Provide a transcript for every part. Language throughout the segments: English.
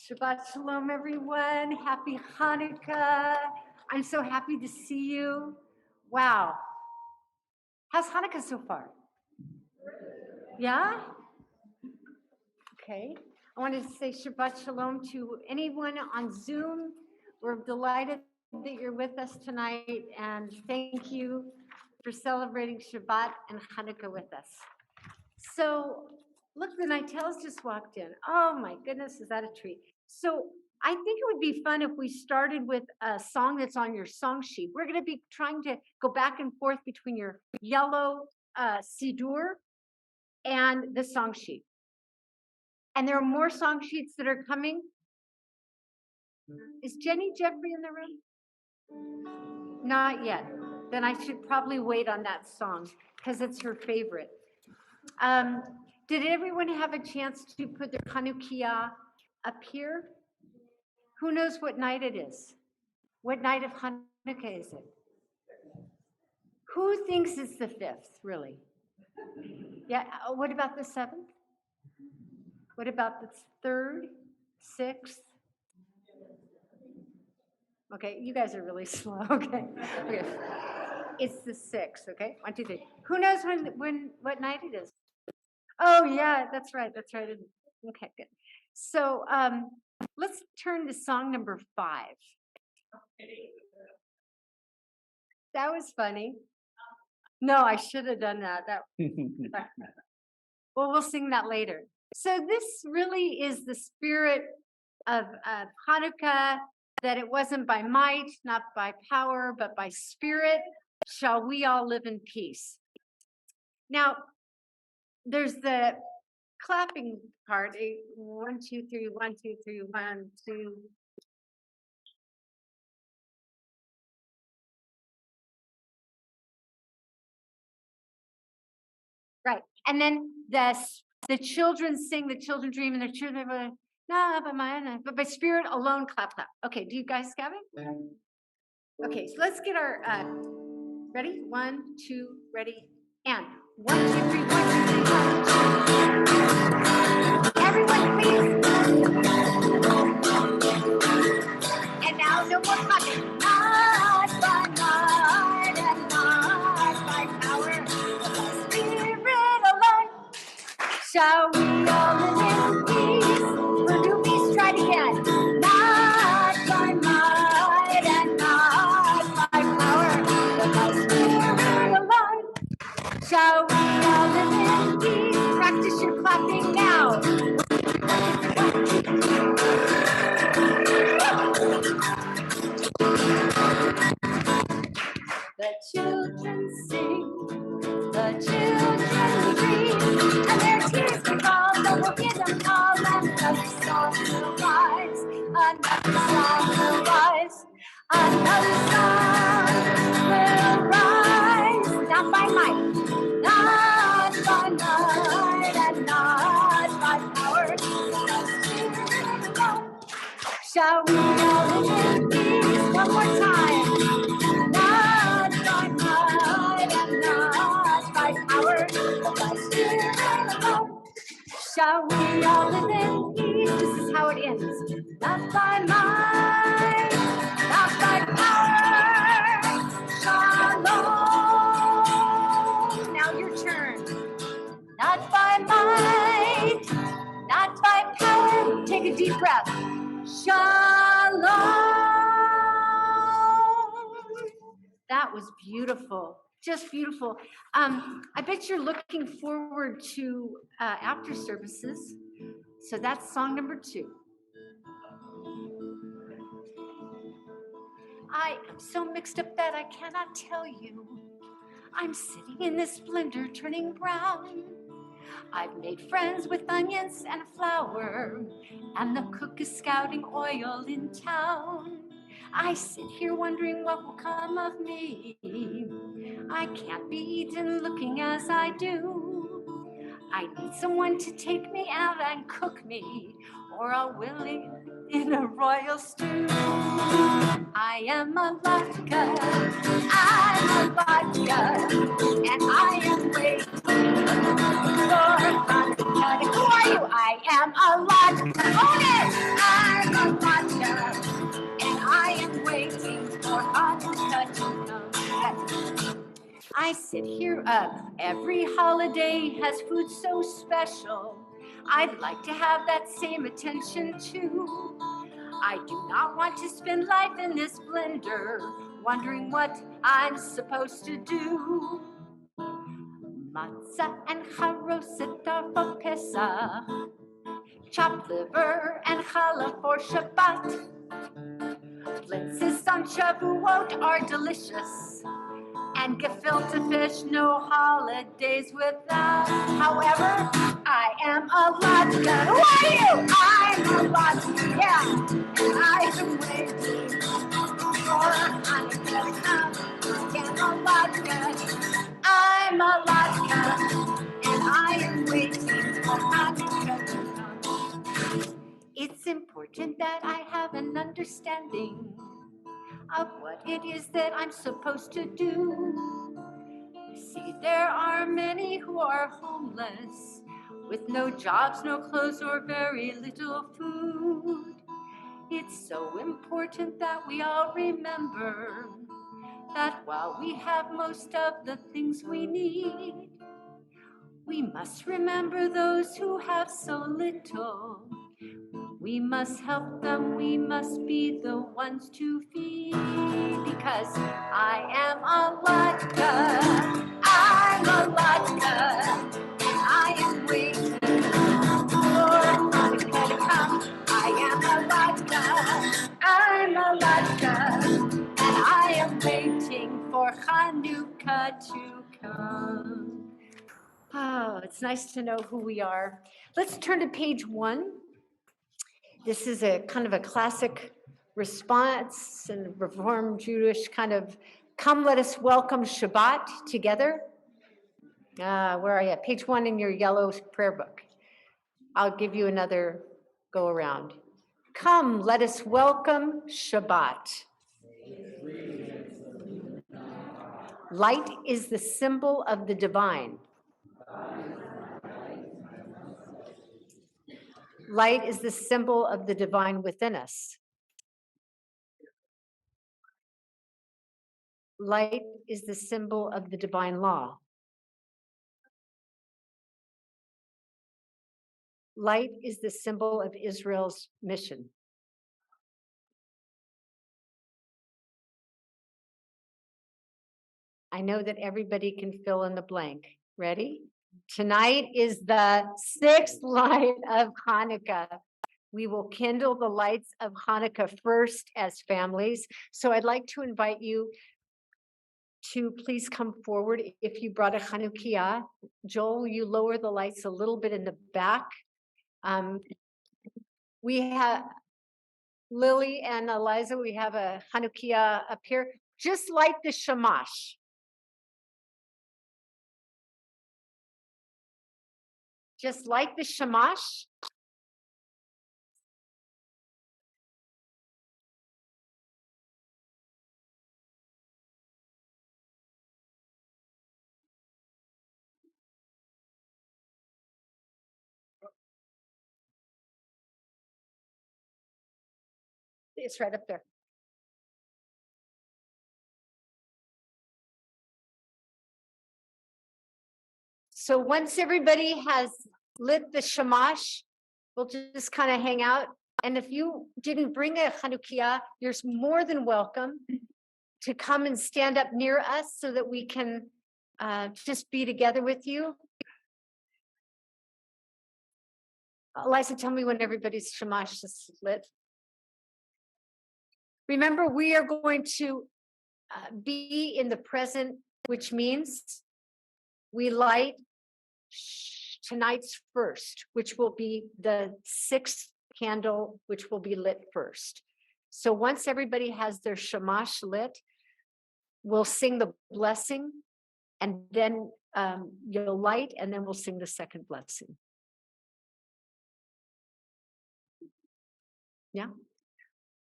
Shabbat Shalom, everyone. Happy Hanukkah. I'm so happy to see you. Wow. How's Hanukkah so far? Yeah? Okay. I wanted to say Shabbat Shalom to anyone on Zoom. We're delighted that you're with us tonight, and thank you for celebrating Shabbat and Hanukkah with us. So, look, the Nitels just walked in. Oh my goodness, is that a treat? So, I think it would be fun if we started with a song that's on your song sheet. We're going to be trying to go back and forth between your yellow Siddur and the song sheet. And there are more song sheets that are coming. Is Jenny Jeffrey in the room? Not yet. Then I should probably wait on that song because it's her favorite. Did everyone have a chance to put their Chanukiah up here? Who knows what night it is? What night of Hanukkah is it? Who thinks it's the 5th, really? Yeah, what about the 7th? What about the 3rd, 6th? Okay, you guys are really slow, okay. It's the 6th, okay? 1, 2, 3. Who knows what night it is? Oh, yeah, that's right. Okay, good. So let's turn to song number 5. That was funny. No, I should have done that. Well, we'll sing that later. So this really is the spirit of Hanukkah, that it wasn't by might, not by power, but by spirit, shall we all live in peace. Now, there's the clapping part. 1, 2, 3, 1, 2, 3, 1, 2. Right, and then the children sing, the children dream, and the children go, nah, but by spirit alone, clap, clap. Okay, do you guys have it? Okay, so let's get our ready. 1, 2, ready, and 1, 2, 3, 1, 2, 3, 1, 2. Everyone, please. And now no more clapping. Not by might and not by power, but by spirit alone. Shall we all live in peace? For new peace, try it again. Not by might and not by power, but by spirit alone. Shall we all live in peace? Practice your clapping now. The children sing, the children dream, and their tears will fall, but we'll hear them all. Another song will rise, another song will rise, another song will rise. Not by might, not by might, and not by power, but spirit alone. Shall we all live in peace? One more time. Not by might and not by power, but by spirit alone. Shall we all live in peace? This is how it ends. Not by might, not by power. Shalom. Now your turn. Not by might, not by power. Take a deep breath. Shalom. That was beautiful, just beautiful. I bet you're looking forward to after services. So that's song number 2. I am so mixed up that I cannot tell you. I'm sitting in this splendor turning brown. I've made friends with onions and flour, and the cook is scouting oil in town. I sit here wondering what will come of me. I can't be eaten looking as I do. I need someone to take me out and cook me, or I'll willy in a royal stew. I am a vodka, I'm a vodka, and I am waiting for Hanukkah. Who are you? I am a vodka. Own it! sit here up. Every holiday has food so special. I'd like to have that same attention too. I do not want to spend life in this blender, wondering what I'm supposed to do. Matzah and charoset are for Pesach, chopped liver and challah for Shabbat. Blintzes on Shavuot are delicious, and gefilte fish, no holidays without. However, I am a latke. Who are you? I'm a latke, yeah. And I am waiting for Hanukkah to come. I am a latke. I'm a latke, and I am waiting for Hanukkah to come. It's important that I have an understanding of what it is that I'm supposed to do. See, there are many who are homeless, with no jobs, no clothes, or very little food. It's so important that we all remember that while we have most of the things we need, we must remember those who have so little. We must help them, we must be the ones to feed, because I am a latke, I'm a latke, and I am waiting for Hanukkah to come. I am a latke, I'm a latke, and I am waiting for Hanukkah to come. Oh, it's nice to know who we are. Let's turn to page 1. This is a kind of a classic response and Reform Jewish kind of, come let us welcome Shabbat together. Where are you? Page 1 in your yellow prayer book. I'll give you another go around. Come, let us welcome Shabbat. Light is the symbol of the divine. Light is the symbol of the divine within us. Light is the symbol of the divine law. Light is the symbol of Israel's mission. I know that everybody can fill in the blank. Ready? Tonight is the 6th light of Hanukkah. We will kindle the lights of Hanukkah first as families. So I'd like to invite you to please come forward if you brought a Chanukiah. Joel, you lower the lights a little bit in the back. We have Lily and Eliza, we have a Chanukiah up here. Just light the shamash. Just light the shamash. It's right up there. So once everybody has lit the shamash, we'll just kind of hang out. And if you didn't bring a Chanukiah, you're more than welcome to come and stand up near us so that we can just be together with you. Eliza, tell me when everybody's shamash is lit. Remember, we are going to be in the present, which means we light tonight's first, which will be the 6th candle, which will be lit first. So once everybody has their shamash lit, we'll sing the blessing, and then you'll light, and then we'll sing the second blessing. Yeah.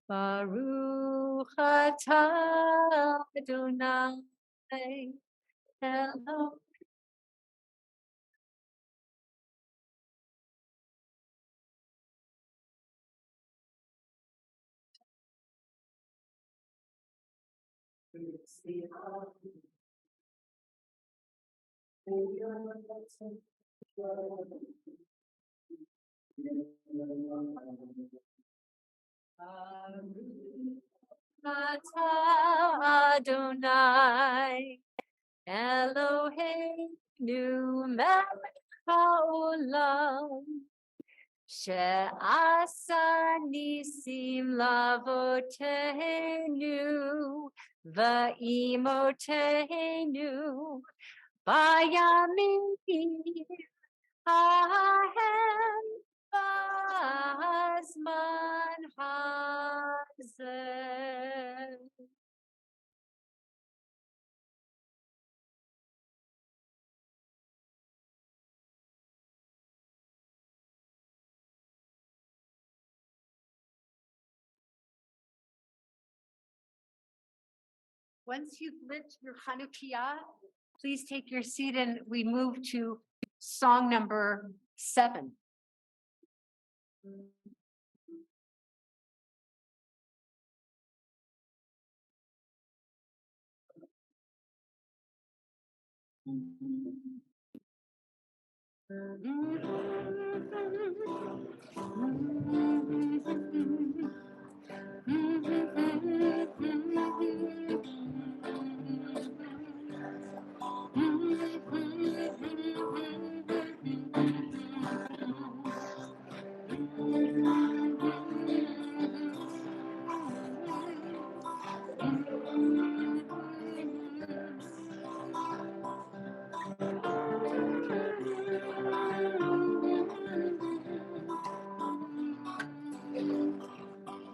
Baruch atah Adonai Eloheinu. Atah Adonai Eloheinu melech haolam she'asa nisim lavotenu va'imotenu bayamim ahem b'zman hazeh. Once you've lit your Hanukkah, please take your seat and we move to song number 7.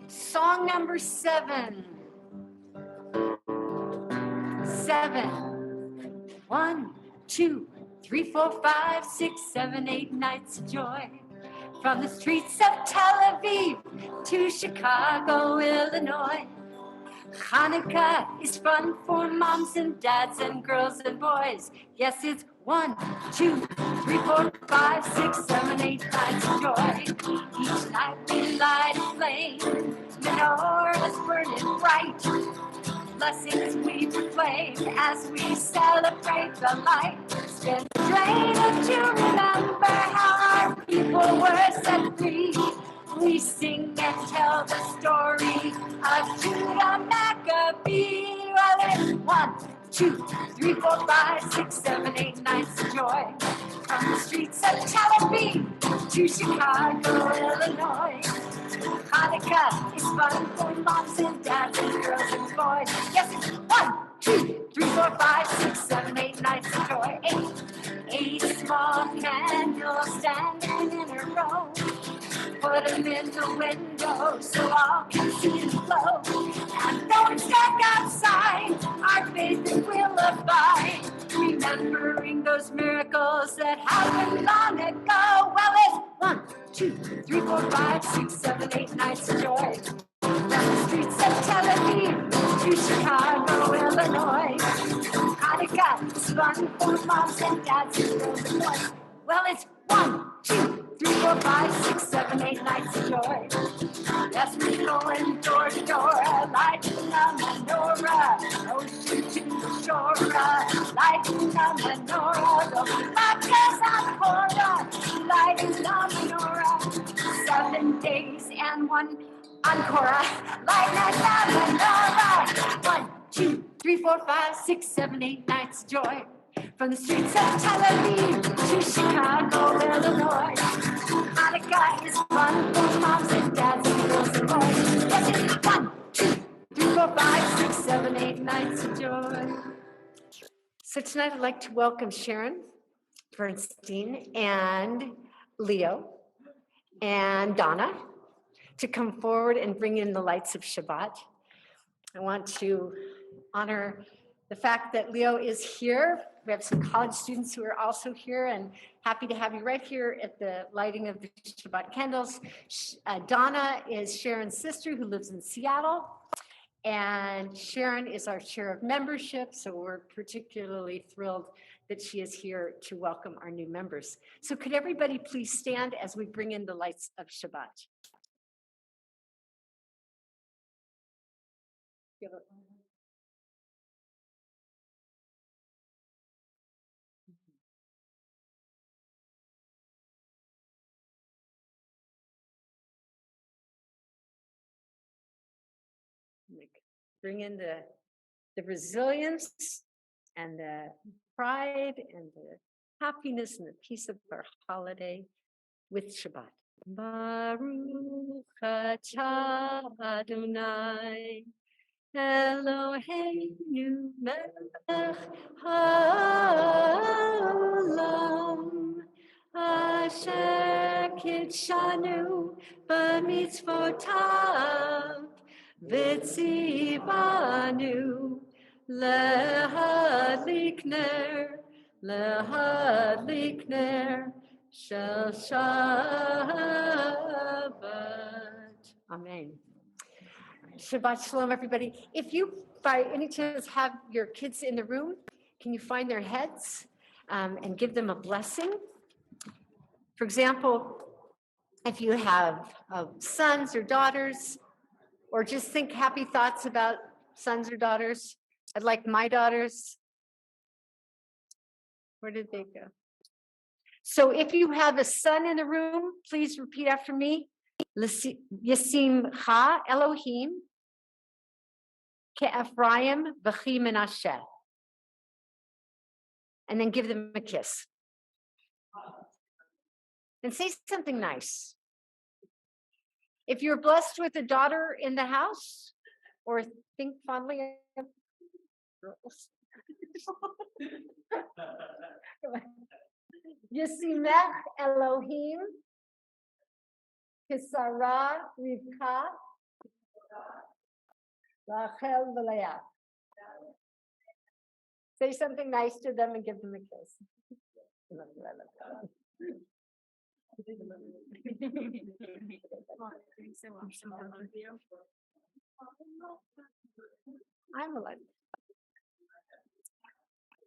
Song number 7. 7. 1, 2, 3, 4, 5, 6, 7, 8 nights of joy. From the streets of Tel Aviv to Chicago, Illinois. Hanukkah is fun for moms and dads and girls and boys. Yes, it's 1, 2, 3, 4, 5, 6, 7, 8 nights of joy. Each night we light a flame, menorahs burning bright. Blessings we proclaim as we celebrate the light. Spin the drain to remember how our people were set free. We sing and tell the story of Judah Maccabee. Well, it's 1, 2, 3, 4, 5, 6, 7, 8 nights of joy. From the streets of Tel Aviv to Chicago, Illinois. Hanukkah is fun for moms and dads and girls and boys. Yes, it's 1, 2, 3, 4, 5, 6, 7, 8 nights of joy. 8 small candles standing in a row. Put them in the window so all can see the glow. And though it's dark outside, our faith will abide. Remembering those miracles that happened long ago. Well, it's 1, 2, 3, 4, 5, 6, 7, 8 nights of joy. From the streets of Tel Aviv to Chicago, Illinois. Hanukkah is fun for moms and dads and girls and boys. Well, it's 1, 2, 3, 4, 5, 6, 7, 8 nights of joy. Yes, we're going door to door, lighting a menorah. Ocean to the shore, lighting a menorah. The vodka's on the corner, lighting a menorah. 7 days and 1 encore, lighting a menorah. 1, 2, 3, 4, 5, 6, 7, 8 nights of joy. From the streets of Tel Aviv to Chicago, Illinois. Hanukkah is fun for moms and dads and girls and boys. Yes, it's 1, 2, 3, 4, 5, 6, 7, 8 nights of joy. So tonight I'd like to welcome Sharon Bernstein and Leo and Donna to come forward and bring in the lights of Shabbat. I want to honor the fact that Leo is here. We have some college students who are also here, and happy to have you right here at the lighting of the Shabbat candles. Donna is Sharon's sister who lives in Seattle, and Sharon is our chair of membership, so we're particularly thrilled that she is here to welcome our new members. So could everybody please stand as we bring in the lights of Shabbat? bring in the resilience and the pride and the happiness and the peace of our holiday with Shabbat. Baruch atah Adonai Eloheinu melech haolam asher kitshanu b'mitzvotav v'tzivanu lehadlik ner shel Shabbat. Amen. Shabbat Shalom, everybody. If you, by any chance, have your kids in the room, can you find their heads and give them a blessing? For example, if you have sons or daughters, or just think happy thoughts about sons or daughters. I'd like my daughters. Where did they go? So if you have a son in the room, please repeat after me. Yasimcha Elohim Ke'Ephraim v'chi Menashe. And then give them a kiss. And say something nice. If you're blessed with a daughter in the house, or think fondly of girls. Yasimech Elohim Kisara Rivka Rachel v'Leah. Say something nice to them and give them a kiss. I'm alive.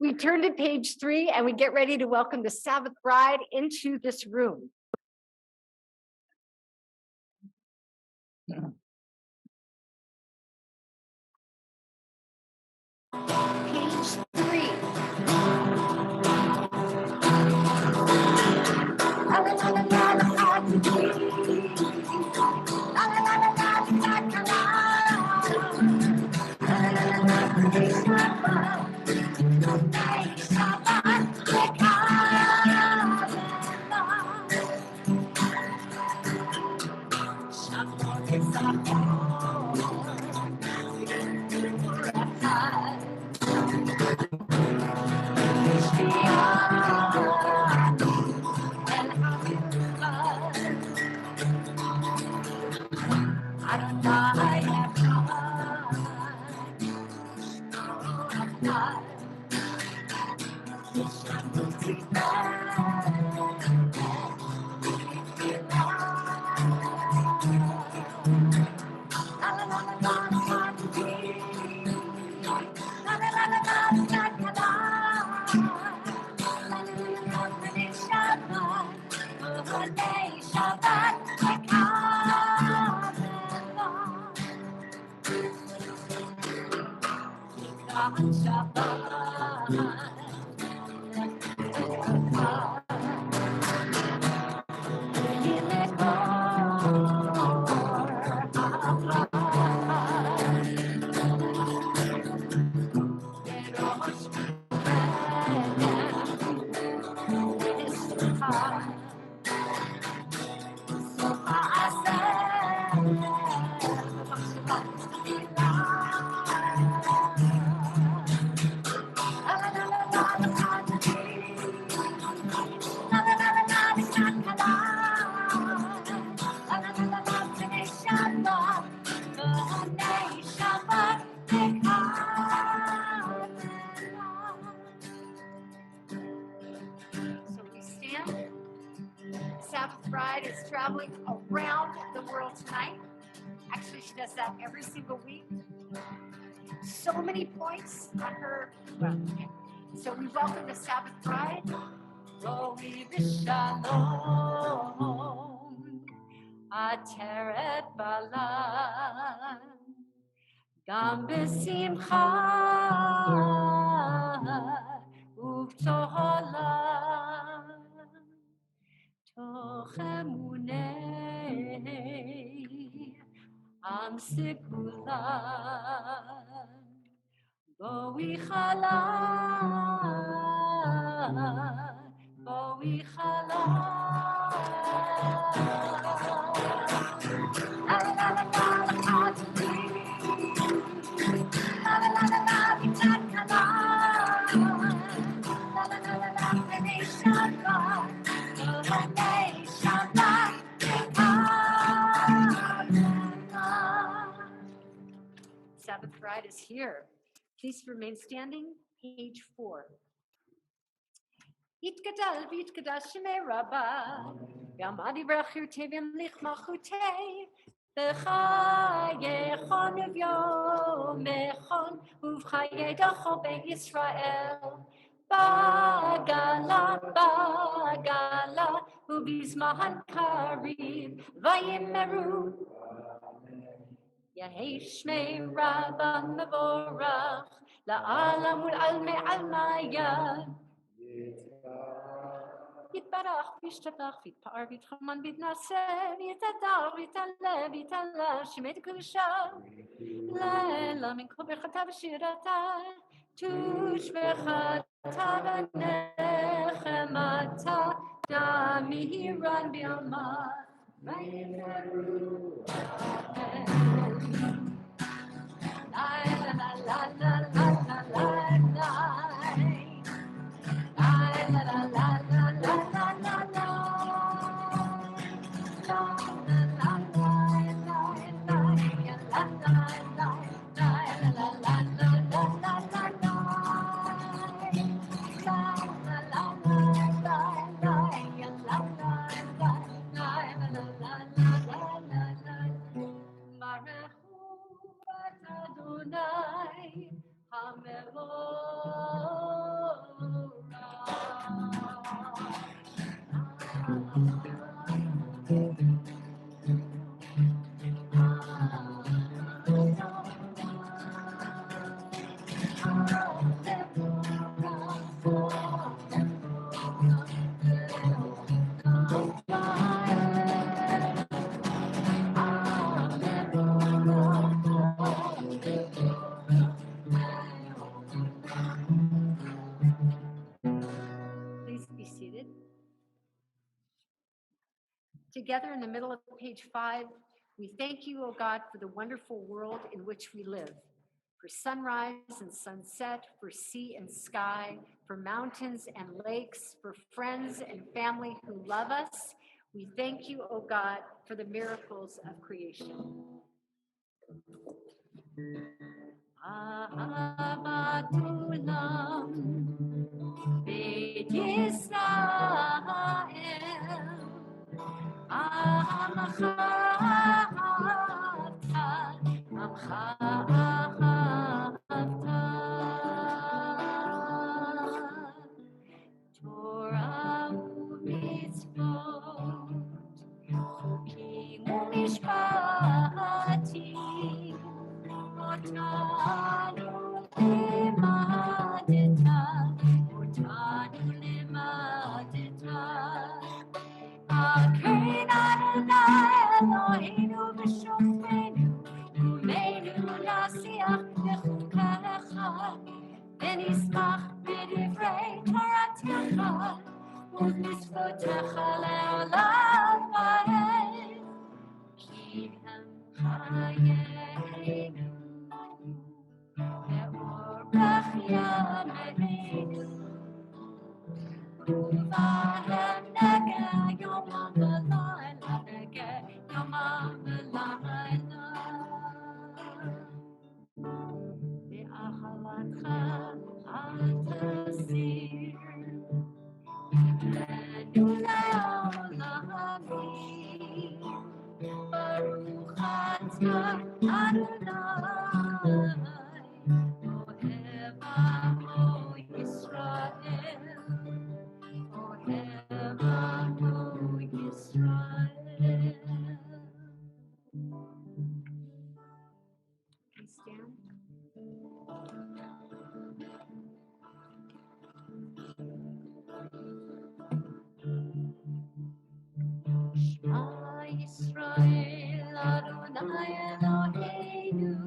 We turn to page 3 and we get ready to welcome the Sabbath bride into this room. Page 3. Traveling around the world tonight. Actually, she does that every single week. So many points on her. So we welcome the Sabbath bride. Rohi v'shalom, ateret bala, gam b'simcha uv'tohola. Tochemunei am sikulah Boi chala, boi chala. La la la la la, la la la la la, vitakala. La la la la la, Bnei Shabbat, Bnei Shabbat, Sabbath bride is here. Please remain standing. Page 4. Yitgadal v'yitgadash shemei Rabbah, v'amadi v'achirtei v'yamlich malchutei, v'chayechon v'yomechon, uv'chayedacho be'Yisrael, bagala, bagala, uv'izmahan karim, v'yimeru, Yehei shmei Rabbah mevorach, la'alam ul'almei almaya. Yitbarach, v'yishtabach, v'yitpa'ar, v'yitchaman, v'yitnaseh, v'yitadar, v'yitaleh, v'yitaleh, shemei t'kedusha, le'ela min kol berchata v'shirata, tush v'chata v'nechemata, damihiran b'yamah, v'yimeru. La la la la la la la la. La la la la la la la la la. La la la la la la la la la. La la la la la la la la. La la la la la la la. Baruchu et Adonai Please be seated. Together in the middle of page 5, we thank you, O God, for the wonderful world in which we live, for sunrise and sunset, for sea and sky, for mountains and lakes, for friends and family who love us. We thank you, O God, for the miracles of creation. Ahavat ulam beit Yisrael, Amcha ahavta, Amcha ahavta. Torah u'mitzvot, chukim u'mishpatim, Otanu limadeta, Otanu limadeta. Akein Adonai Eloheinu v'shofteinu, Umeinu nasiach b'chukecha, v'nismach b'divrei Toratecha, u'b'mitzvotecha le'olam va'ed, ki hem chayeinu, ve'orach yameinu. Uvahem negeh yomam v'layla, negeh yomam v'layla. Ve'ahalatcha al tasir, v'enu le'olamim. Baruch atah Adonai, Ohev amo Yisrael. Ohev amo Yisrael. Please stand. Shema Yisrael, Adonai Eloheinu,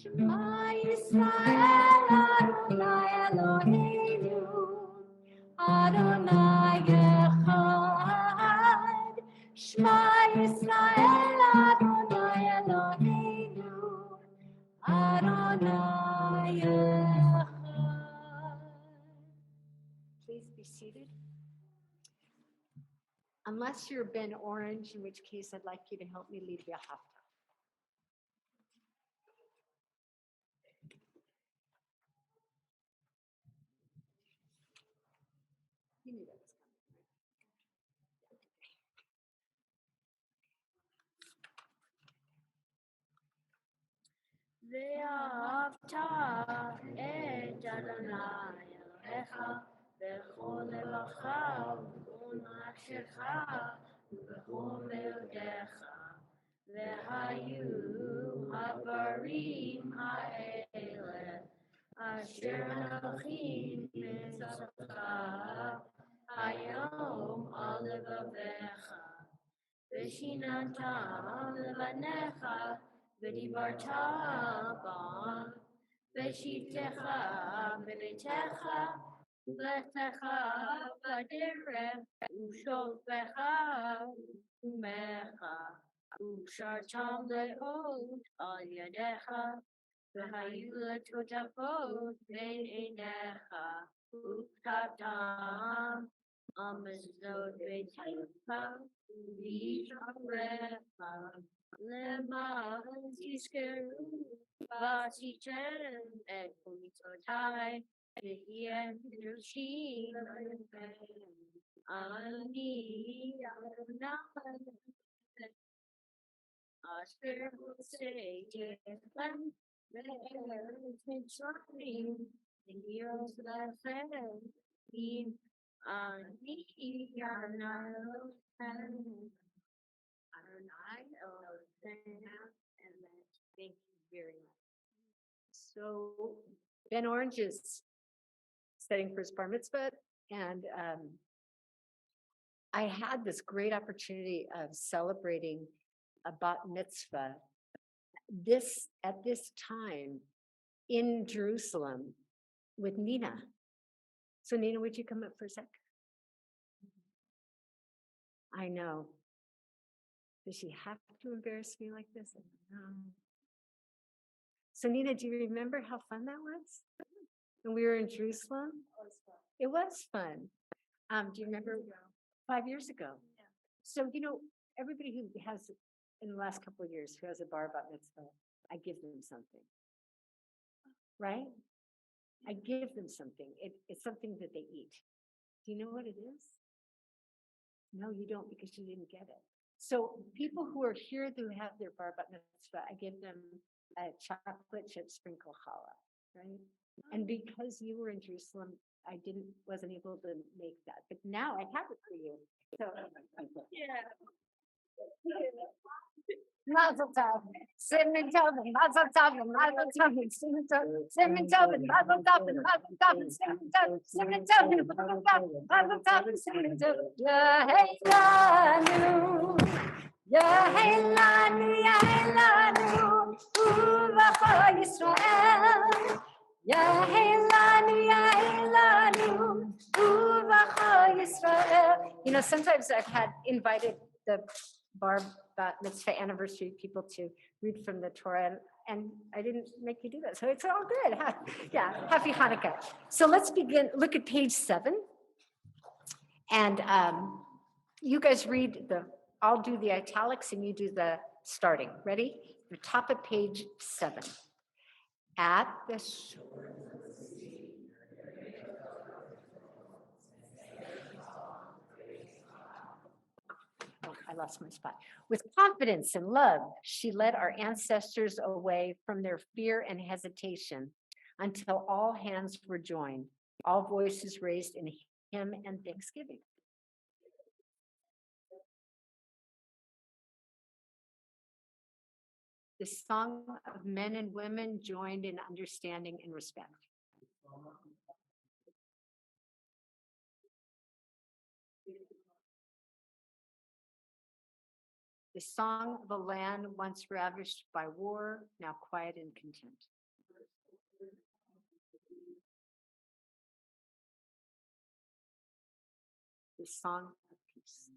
Shema Yisrael, Adonai Eloheinu, Adonai Echad. Shema Yisrael, Adonai Eloheinu, Adonai Echad. Please be seated. Unless you're Ben Orange, in which case I'd like you to help me lead the haftarah. You knew that was ואהבת את אדוני אלוהיך בכל לבבך ובכל נפשך ובכל מאודך. והיו הדברים האלה אשר אנוכי מצווך היום על לבביך, ושיננתם לבניך ודיברת בם, בשבתך בביתך ובלכתך בדרך ושוכבך ומך, ושרתם לאות על ידיך, והיו לטוטפות בין עיניך, וכתבתם על מזוזות ביתך ובשעריך, למען תזכרו ועשיתם את כל מצוותיי, תהיה קדושים לכם. אני אדוני אשר הוצאתכם מארץ מצרים להיות לכם, אם אני אדוני אלוהיכם. Adonai Elohim, and thank you very much. So Ben Orange is studying for his bar mitzvah, and I had this great opportunity of celebrating a bat mitzvah at this time in Jerusalem with Nina. So Nina, would you come up for a sec? I know. Does she have to embarrass me like this? No. So Nina, do you remember how fun that was? When we were in Jerusalem? It was fun. Do you remember 5 years ago? Yeah. So, everybody who has, in the last couple of years, who has a bar bat mitzvah, I give them something. Right? I give them something. It's something that they eat. Do you know what it is? No, you don't, because you didn't get it. So people who are here who have their bar bat mitzvah, I give them a chocolate chip sprinkle challah, right? And because you were in Jerusalem, I wasn't able to make that, but now I have it for you. So Yeah. Mazel tov, Simon Tobin, Mazel tov, Mazel tov, Simon Tobin, Simon Tobin, Mazel tov, Mazel tov, Simon Tobin, Simon Tobin, Mazel tov, Mazel tov, Simon Tobin. Yehelanu, Yehelanu, Yehelanu, Uvachol Yisrael. Yehelanu, Yehelanu, Uvachol Yisrael. Sometimes I've had invited the bar bat mitzvah anniversary people to read from the Torah, and I didn't make you do that, so it's all good. Yeah, happy Hanukkah. So let's begin. Look at page 7, and you guys read I'll do the italics and you do the starting. Ready? The top of page 7. At the shore. I lost my spot. With confidence and love, she led our ancestors away from their fear and hesitation until all hands were joined, all voices raised in hymn and thanksgiving. The song of men and women joined in understanding and respect. The song of a land once ravished by war, now quiet and content. The song of peace.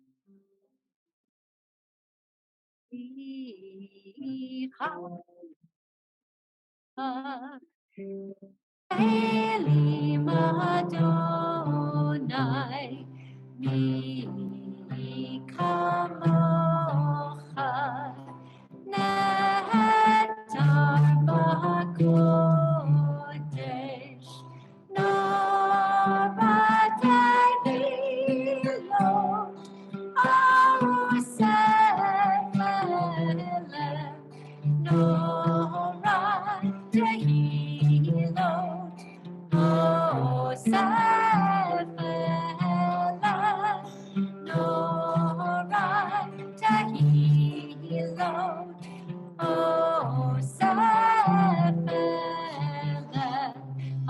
Elim Adonai, mi kamocha, netar b'kodesh, noratei lo, aruselem, noratei lo. Oh, Sefela, Nora, Tahilo. Oh, Sefela,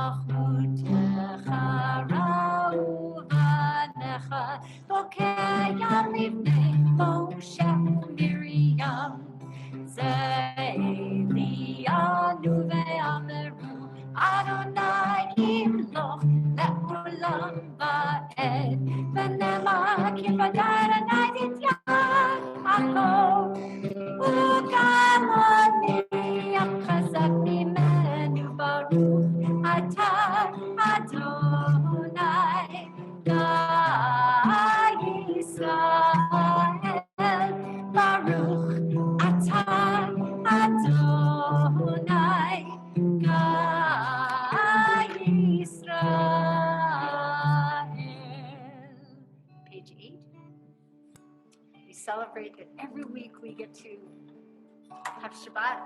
Achutecha, Rauvanecha, Bokeya Livnei, Moshe, Miriam, Ze'elianu ve'ameru, Adonai Imloch le'olam va'ed v'nema kivadar Adonai tityan achor u'gamoni chazak mimenu baruch atah Adonai Gai Yisrael baruch atah Adonai Gai Yisrael. Page 8. We celebrate that every week we get to have Shabbat.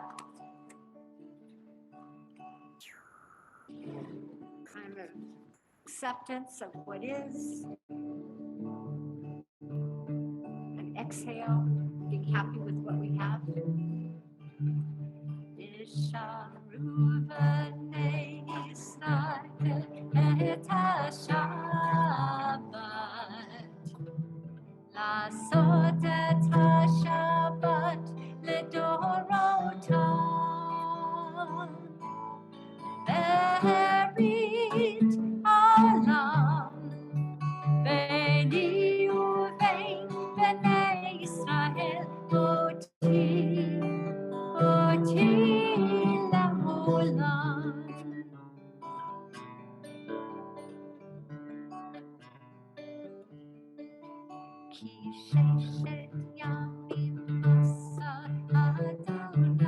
Kind of acceptance of what is. An exhale, being happy with what we have. Isharu v'nei Yisrael et ha-Shabbat, לעשות את השבת לדורותם, ברית עולם ביני ובין בני ישראל אותי לעולם. כי ששת ימים עשה אדוני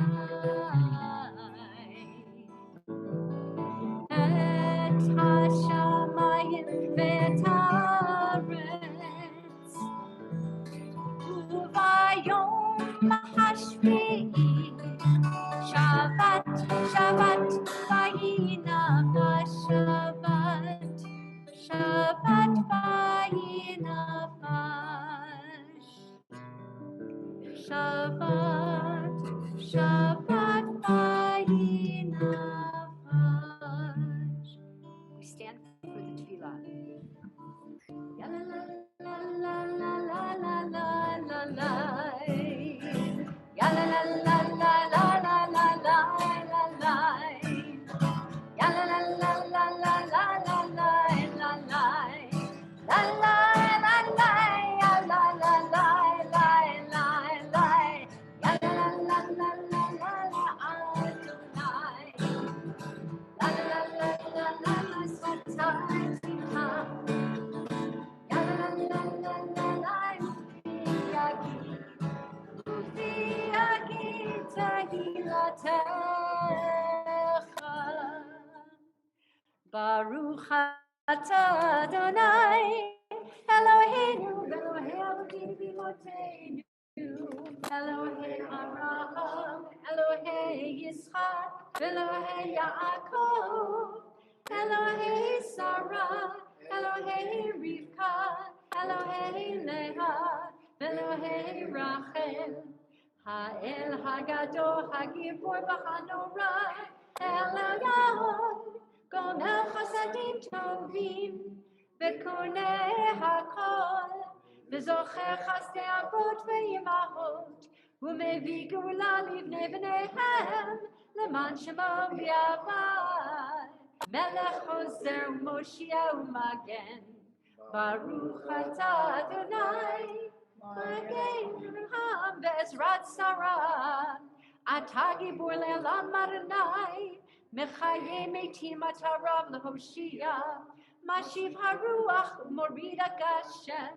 את השמיים ואת הארץ, וביום השביעי שבת, שבת וינפש, שבת, שבת וינפש, שבת, שבת וינפש. We stand for the tefillah. La la la la la la la la la la. Ya la la la la la la la la la la. Ya la la la la la la la la la la. La la la la ya la la la la la la. Ya la la la la la la la Adonai. La la la la la la Sotayimha. Ya la la la la la Ufi Agi Tahilatecha. Baruch atah Adonai Eloheinu Elohei Avotinu V'Imotzeinu Elohei Avraham Elohei Yitzchak Elohei Yaakov Elohei Sarah Elohei Rivka Elohei Leah Elohei Rachel Ha'el Hagadol Hagibor B'Hanorah El Elyon Gomer Chasadim Tovim V'Konei Hakol וזוכר חסדי אבות ואימהות, ומביא גאולה לבני בניהם, למען שמו ביעבד. מלך חוזר ומושיע ומגן, ברוך אתה אדוני, מגן העם בעזרת שרה. אתה גיבור לעולם אדוני, מחיי מתים אתה רב להושיע, משיב הרוח ומוריד הגשם.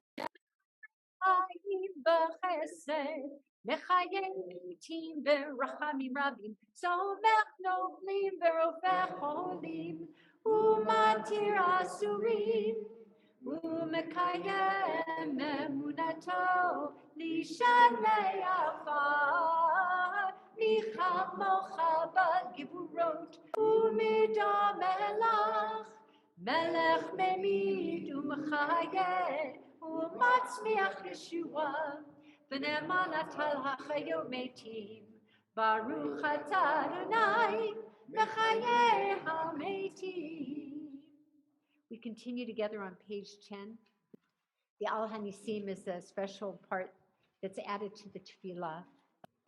חיים בחסד, מחיי מתים ברחמים רבים, סומך נופלים ורופא חולים, ומתיר אסורים, ומקיים אמונתו לשני עפר. מי כמוך בגבורות ומדמה לך, מלך ממית ומחיה ומצמיח ישועה, ונאמן אתה לחיות מתים. ברוך אתה אדוני מחיי המתים. We continue together on page 10. The Al Hanisim is a special part that's added to the tefillah.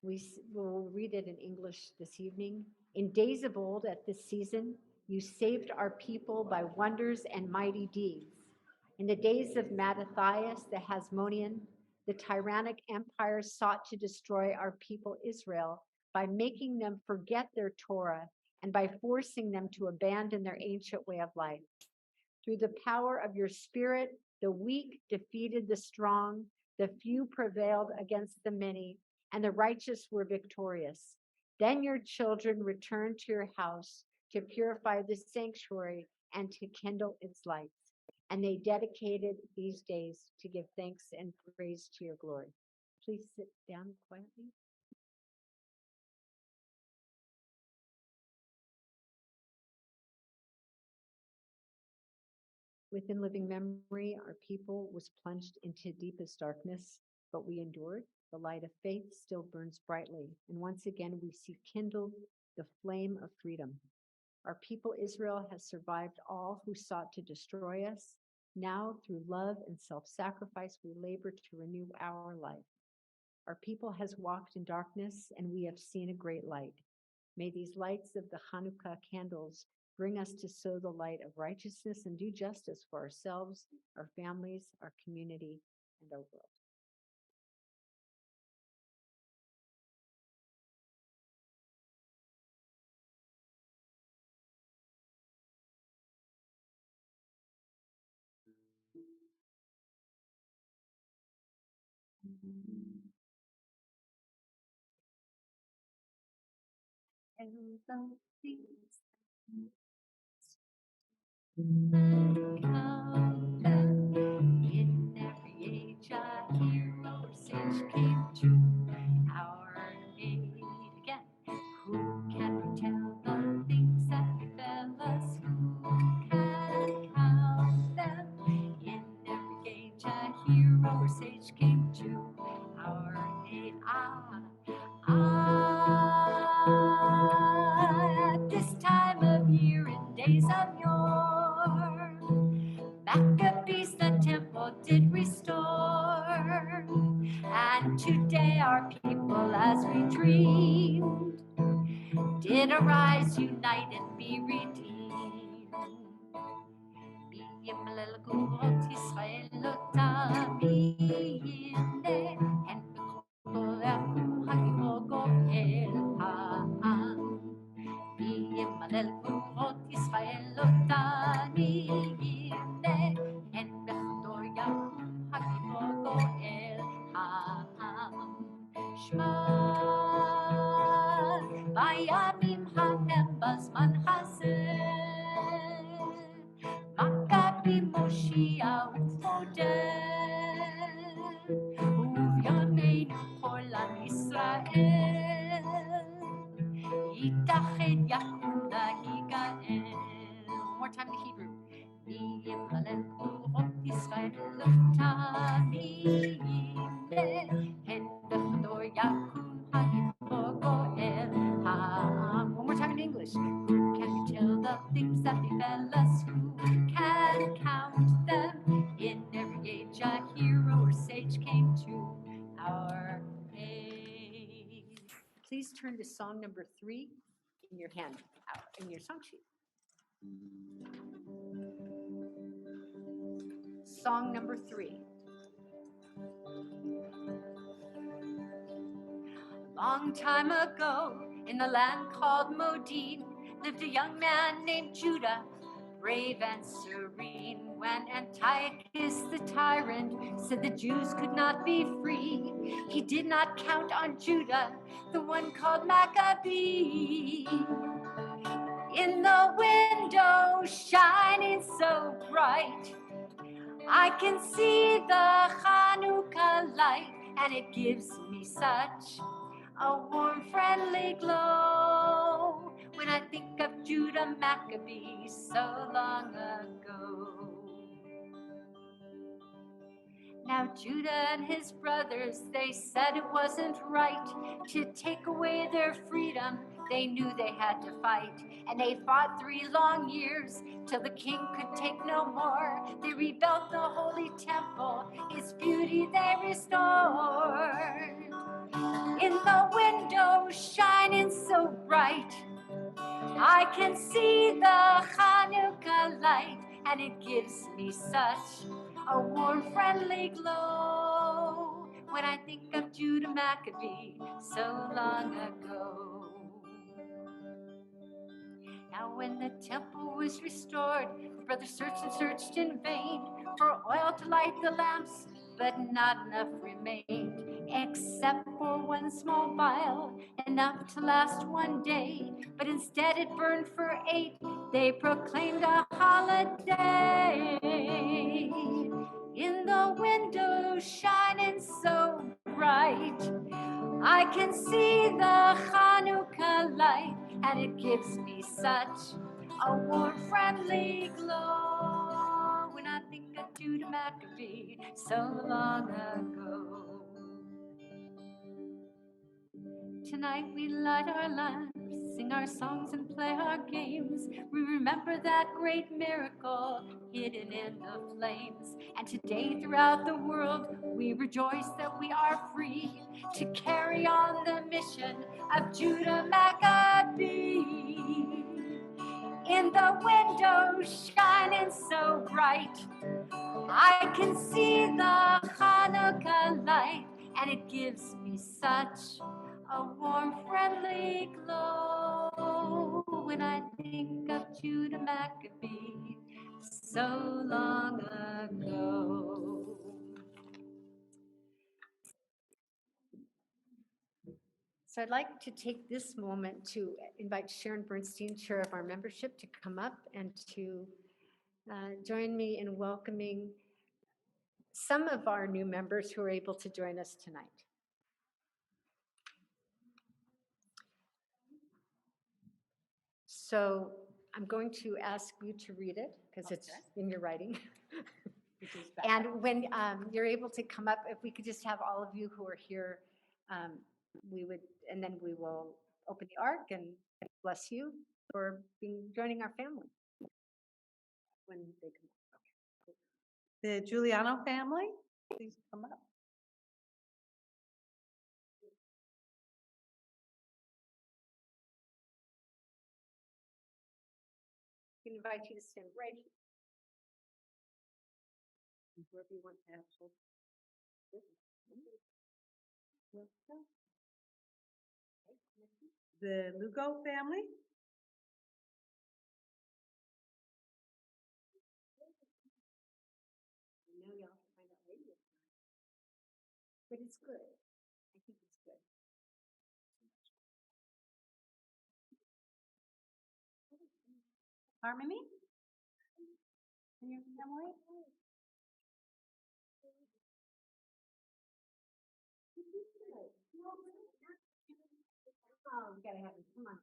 We will read it in English this evening. In days of old, at this season, you saved our people by wonders and mighty deeds. In the days of Mattathias the Hasmonean, the tyrannic empire sought to destroy our people Israel by making them forget their Torah and by forcing them to abandon their ancient way of life. Through the power of your spirit, the weak defeated the strong, the few prevailed against the many, and the righteous were victorious. Then your children returned to your house to purify the sanctuary and to kindle its lights. And they dedicated these days to give thanks and praise to your glory. Please sit down quietly. Within living memory, our people was plunged into deepest darkness, but we endured. The light of faith still burns brightly, and once again we see kindled the flame of freedom. Our people Israel has survived all who sought to destroy us. Now, through love and self-sacrifice, we labor to renew our life. Our people has walked in darkness, and we have seen a great light. May these lights of the Hanukkah candles bring us to sow the light of righteousness and do justice for ourselves, our families, our community, and our world. And the things count them in every age a hero or sage came to our aid again. Who can tell the things that befell us? Who can count them? In every age a hero or sage came to our aid. At this time of year in days of yore, Maccabees the temple did restore, and today our people as we dreamed did arise, unite and be redeemed. בימים ההם בזמן הזה, מכבי מושיע ופודה, ובימינו כל עם ישראל, יתאחד יקום להיגאל. More time to Hebrew. וימלל כוחות ישראל תמיד, הן בכדור יקום הגיבור גואל. One more time in English. Who can tell the things that befell us? Who can count them? In every age a hero or sage turn to song number 3 in your hand, in your song sheet. Song number 3. Long time ago, in the land called Modine, lived a young man named Judah, brave and serene. When Antiochus the tyrant said the Jews could not be free, he did not count on Judah, the one called Maccabee. In the window shining so bright, I can see the Hanukkah light, and it gives me such a warm, friendly glow when I think of Judah Maccabee so long ago. Now Judah and his brothers, they said it wasn't right to take away their freedom. They knew they had to fight, and they fought 3 long years till the king could take no more. They rebuilt the holy temple, its beauty they restored. In the window shining so bright, I can see the Hanukkah light, and it gives me such a warm, friendly glow when I think of Judah Maccabee so long ago. Now when the temple was restored, the brothers searched and searched in vain for oil to light the lamps, but not enough remained, except for 1 small vial, enough to last 1 day. But instead it burned for 8. They proclaimed a holiday. In the window shining so bright, I can see the Hanukkah light, and it gives me such a warm, friendly glow when I think of Judah Maccabee so long ago. Tonight we light our lamps, sing our songs and play our games. We remember that great miracle hidden in the flames. And today throughout the world we rejoice that we are free to carry on the mission of Judah Maccabee. In the window shining so bright, I can see the Hanukkah light, and it gives me such a warm, friendly glow when I think of Judah Maccabee so long ago. So I'd like to take this moment to invite Sharon Bernstein, chair of our membership, to come up and to join me in welcoming some of our new members who are able to join us tonight. So I'm going to ask you to read it because it's in your writing. And when you're able to come up, if we could just have all of you who are here, we would, and then we will open the ark and bless you for joining our family. When they come up. The Giuliano family, please come up. We can invite you to stand right here. Wherever you want to have children. The Lugo family. I know y'all can find out later. But it's good. I think it's good. Harmony? And your family? Oh, we gotta have it. Come on.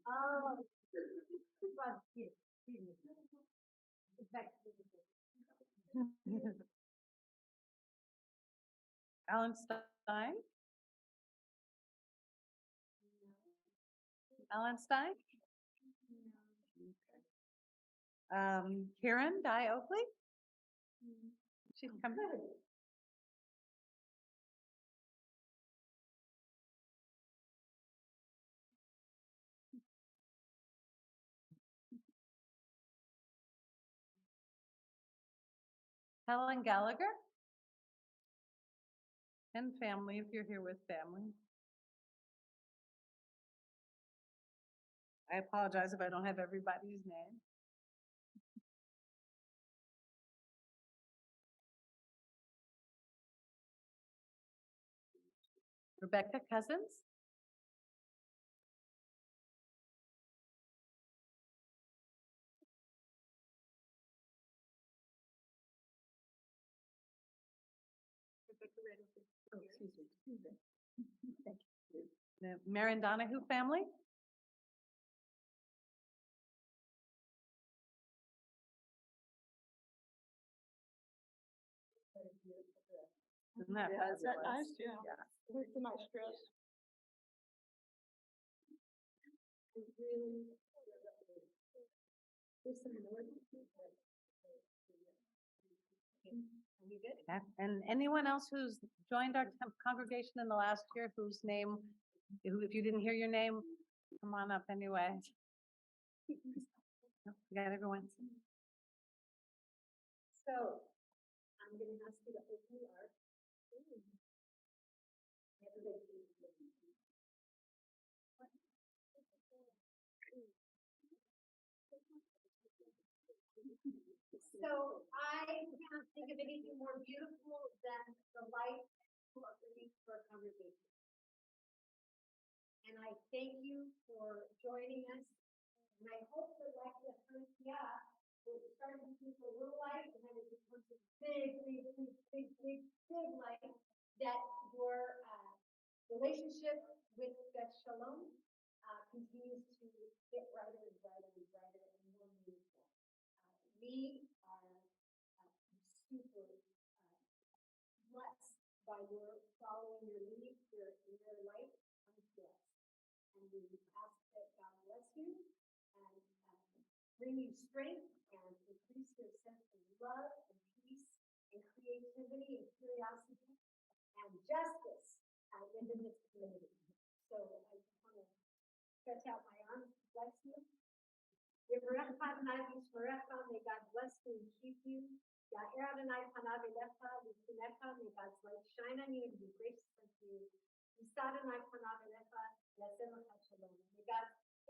Oh, well, here, excuse me. It's back to the- Alan Stein? Alan Stein? Karen Dye Oakley? She's coming. Helen Gallagher. And family, if you're here with family. I apologize if I don't have everybody's name. Rebecca Cousins. The Marion Donahue family. Isn't that fabulous? Yeah. Where's the nice dress? Yeah, and anyone else who's joined our congregation in the last year whose name, who, if you didn't hear your name, come on up anyway. No, we got everyone. So I'm going to ask you to open our. So I can't think of anything more beautiful than the light you are bringing to our congregation. And I thank you for joining us. And I hope that like the Hanukkah, we're starting to see a little light and then it becomes a big light that your relationship with Beth Shalom continues to get brighter and brighter and brighter and more meaningful. We are super blessed by your following your lead, your light comes to us. And we ask that God bless you and bring you strength and increase your sense of love and peace and creativity and curiosity and justice within this community. So I just want to stretch out my arms to bless you. May God bless you and keep you. May God's light shine on you and be gracious unto you. May God's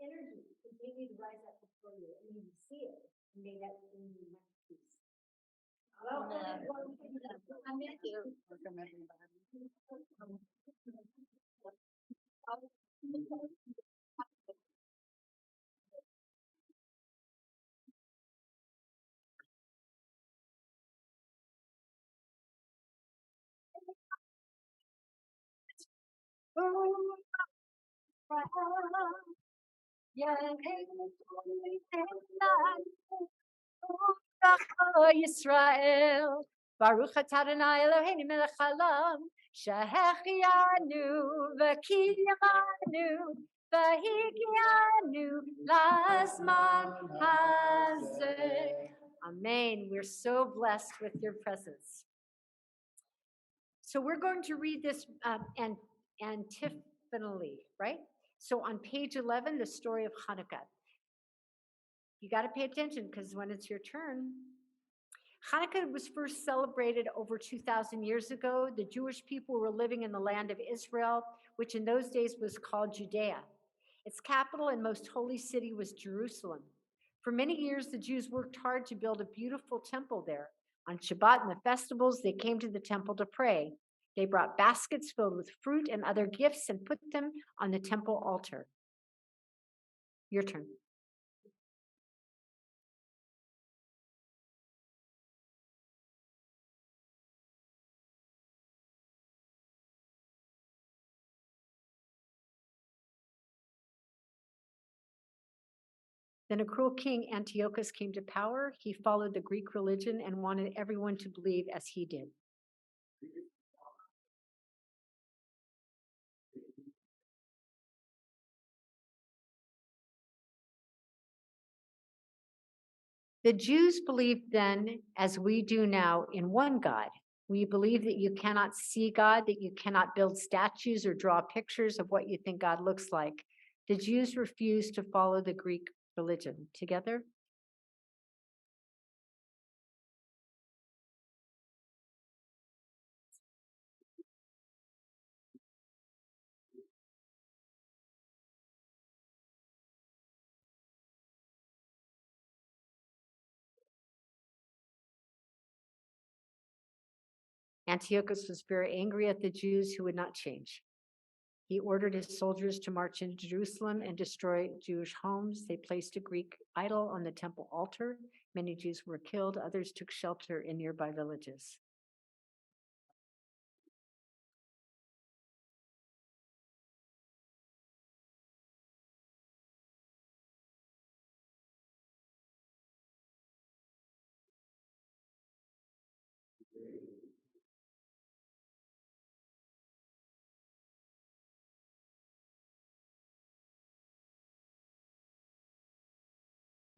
energy continue to rise up before you, and you see it, and may that bring you much peace. Welcome, everyone. Thank you. Welcome, everybody. Yisrael, Baruch atah Adonai Eloheinu melech haolam, shehechianu v'kiyanu v'higianu lazman hazeh. Amen. We're so blessed with your presence. So we're going to read this antiphonally, right? So on page 11, the story of Hanukkah. You got to pay attention because when it's your turn. Hanukkah was first celebrated over 2,000 years ago. The Jewish people were living in the land of Israel, which in those days was called Judea. Its capital and most holy city was Jerusalem. For many years, the Jews worked hard to build a beautiful temple there. On Shabbat and the festivals, they came to the temple to pray. They brought baskets filled with fruit and other gifts and put them on the temple altar. Your turn. Then a cruel king, Antiochus, came to power. He followed the Greek religion and wanted everyone to believe as he did. The Jews believed then, as we do now, in one God. We believe that you cannot see God, that you cannot build statues or draw pictures of what you think God looks like. The Jews refused to follow the Greek religion. Together? Antiochus was very angry at the Jews who would not change. He ordered his soldiers to march into Jerusalem and destroy Jewish homes. They placed a Greek idol on the temple altar. Many Jews were killed. Others took shelter in nearby villages.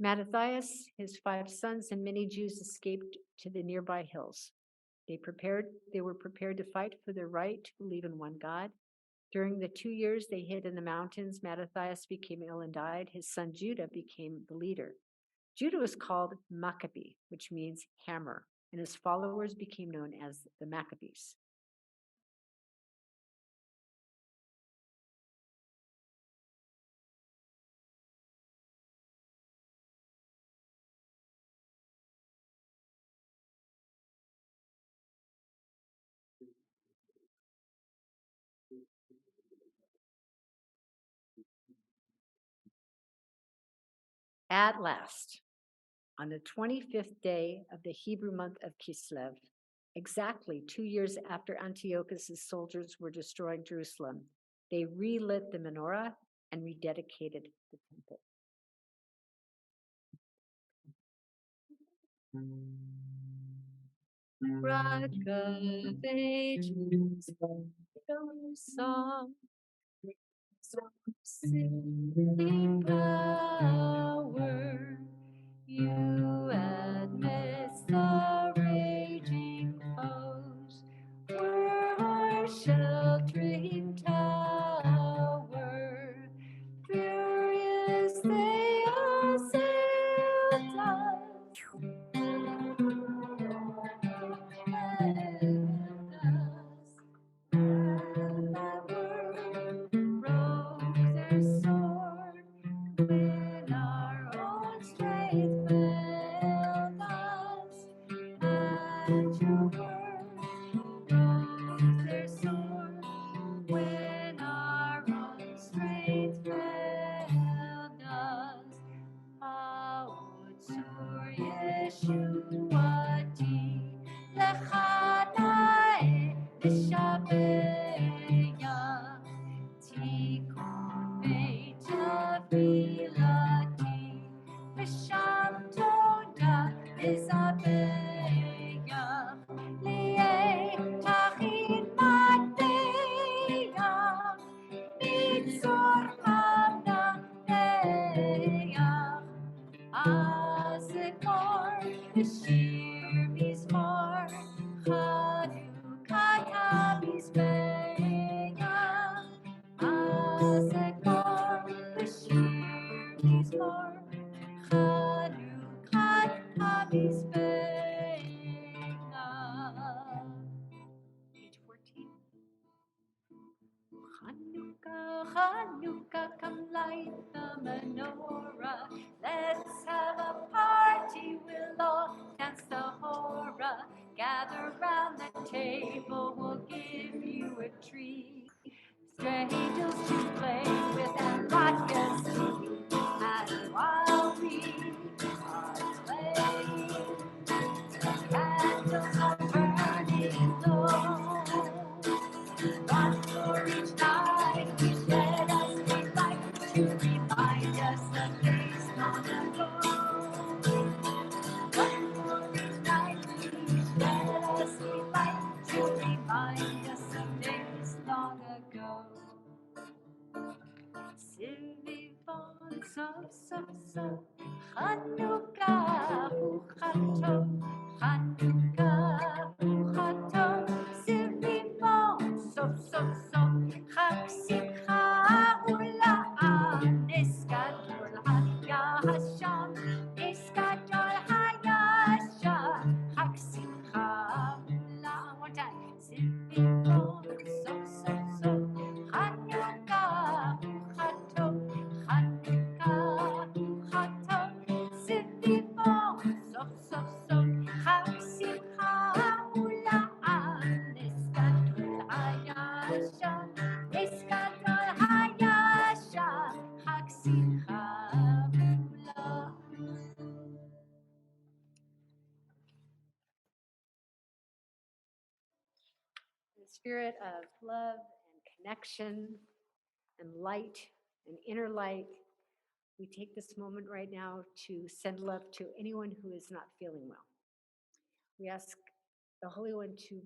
Mattathias, his 5 sons, and many Jews escaped to the nearby hills. They were prepared to fight for their right to believe in one God. During the 2 years they hid in the mountains, Mattathias became ill and died. His son Judah became the leader. Judah was called Maccabee, which means hammer, and his followers became known as the Maccabees. At last, on the 25th day of the Hebrew month of Kislev, exactly 2 years after Antiochus' soldiers were destroying Jerusalem, they relit the menorah and rededicated the temple. Rock of ages, song, singing power, you amidst the raging foes were our sheltering tower. Furious they assailed us. Broke their sword when our own strength failed us. And your word broke their sword when our own strength failed us. Ma'od sur Yeshuati lechanae nishabeya tikun beit tefilati v'sham toda izabeya li'ei tachin matbeya mitzor hamnaneya Azekor, Bashir, Mizmor, Chanukah, Mizbeya. Azekor, Bashir, Mizmor, Chanukah, Mizbeya. Page 14. Chanukah, Chanukah, come light the menorah. Let's have a party, we'll all dance the hora. Gather round the table, we'll give you a treat. Strangers to play with and latkes to eat. And while we are playing, candles are burning low. One for each night, we shed as we like to remind us of days long ago. One for each night, we shed as we like to remind us of days long ago. Sivivon sov sov sov, Chanukah hu chatov, Chanukah hu chatov, Sivivon sov sov sov, Chag simcha ula'an, Niskadol hayasham, Niskadol hayasham, Chag simcha ula'an. One time, Sivivon sov sov sov, Chanukah hu chatov, Chanukah hu chatov, Sivivon sov sov sov, Chag simcha spirit of love and connection and light and inner light, we take this moment right now to send love to anyone who is not feeling well. We ask the Holy One to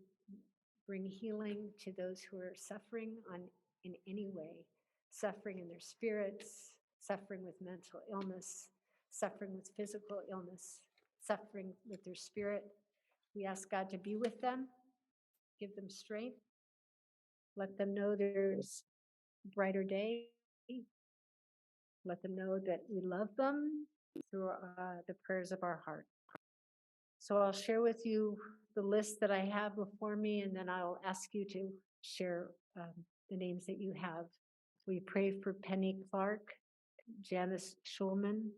bring healing to those who are suffering in any way, suffering in their spirits, suffering with mental illness, suffering with physical illness, suffering with their spirit. We ask God to be with them, give them strength, let them know there's a brighter day, let them know that we love them through the prayers of our heart. So I'll share with you the list that I have before me, and then I'll ask you to share the names that you have. We pray for Penny Clark, Janice Schulman,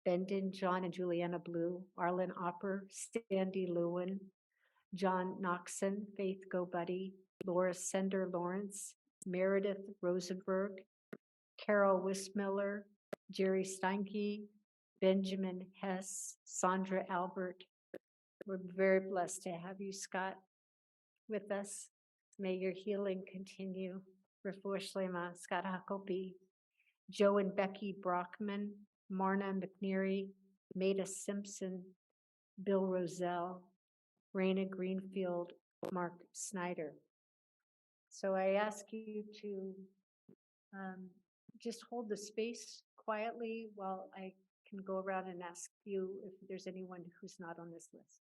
Bendon, John and Juliana Blue, Arlen Opper, Sandy Lewin, John Noxon, Faith Go Buddy, Laura Sender Lawrence, Meredith Rosenberg, Carol Wismiller, Jerry Steinke, Benjamin Hess, Sandra Albert. We're very blessed to have you, Scott, with us. May your healing continue. Refuah Shlema, Scott Huckabee, Joe and Becky Brockman, Marna McNeary, Maida Simpson, Bill Roselle, Raina Greenfield, Mark Snyder. So I ask you to just hold the space quietly while I can go around and ask you if there's anyone who's not on this list.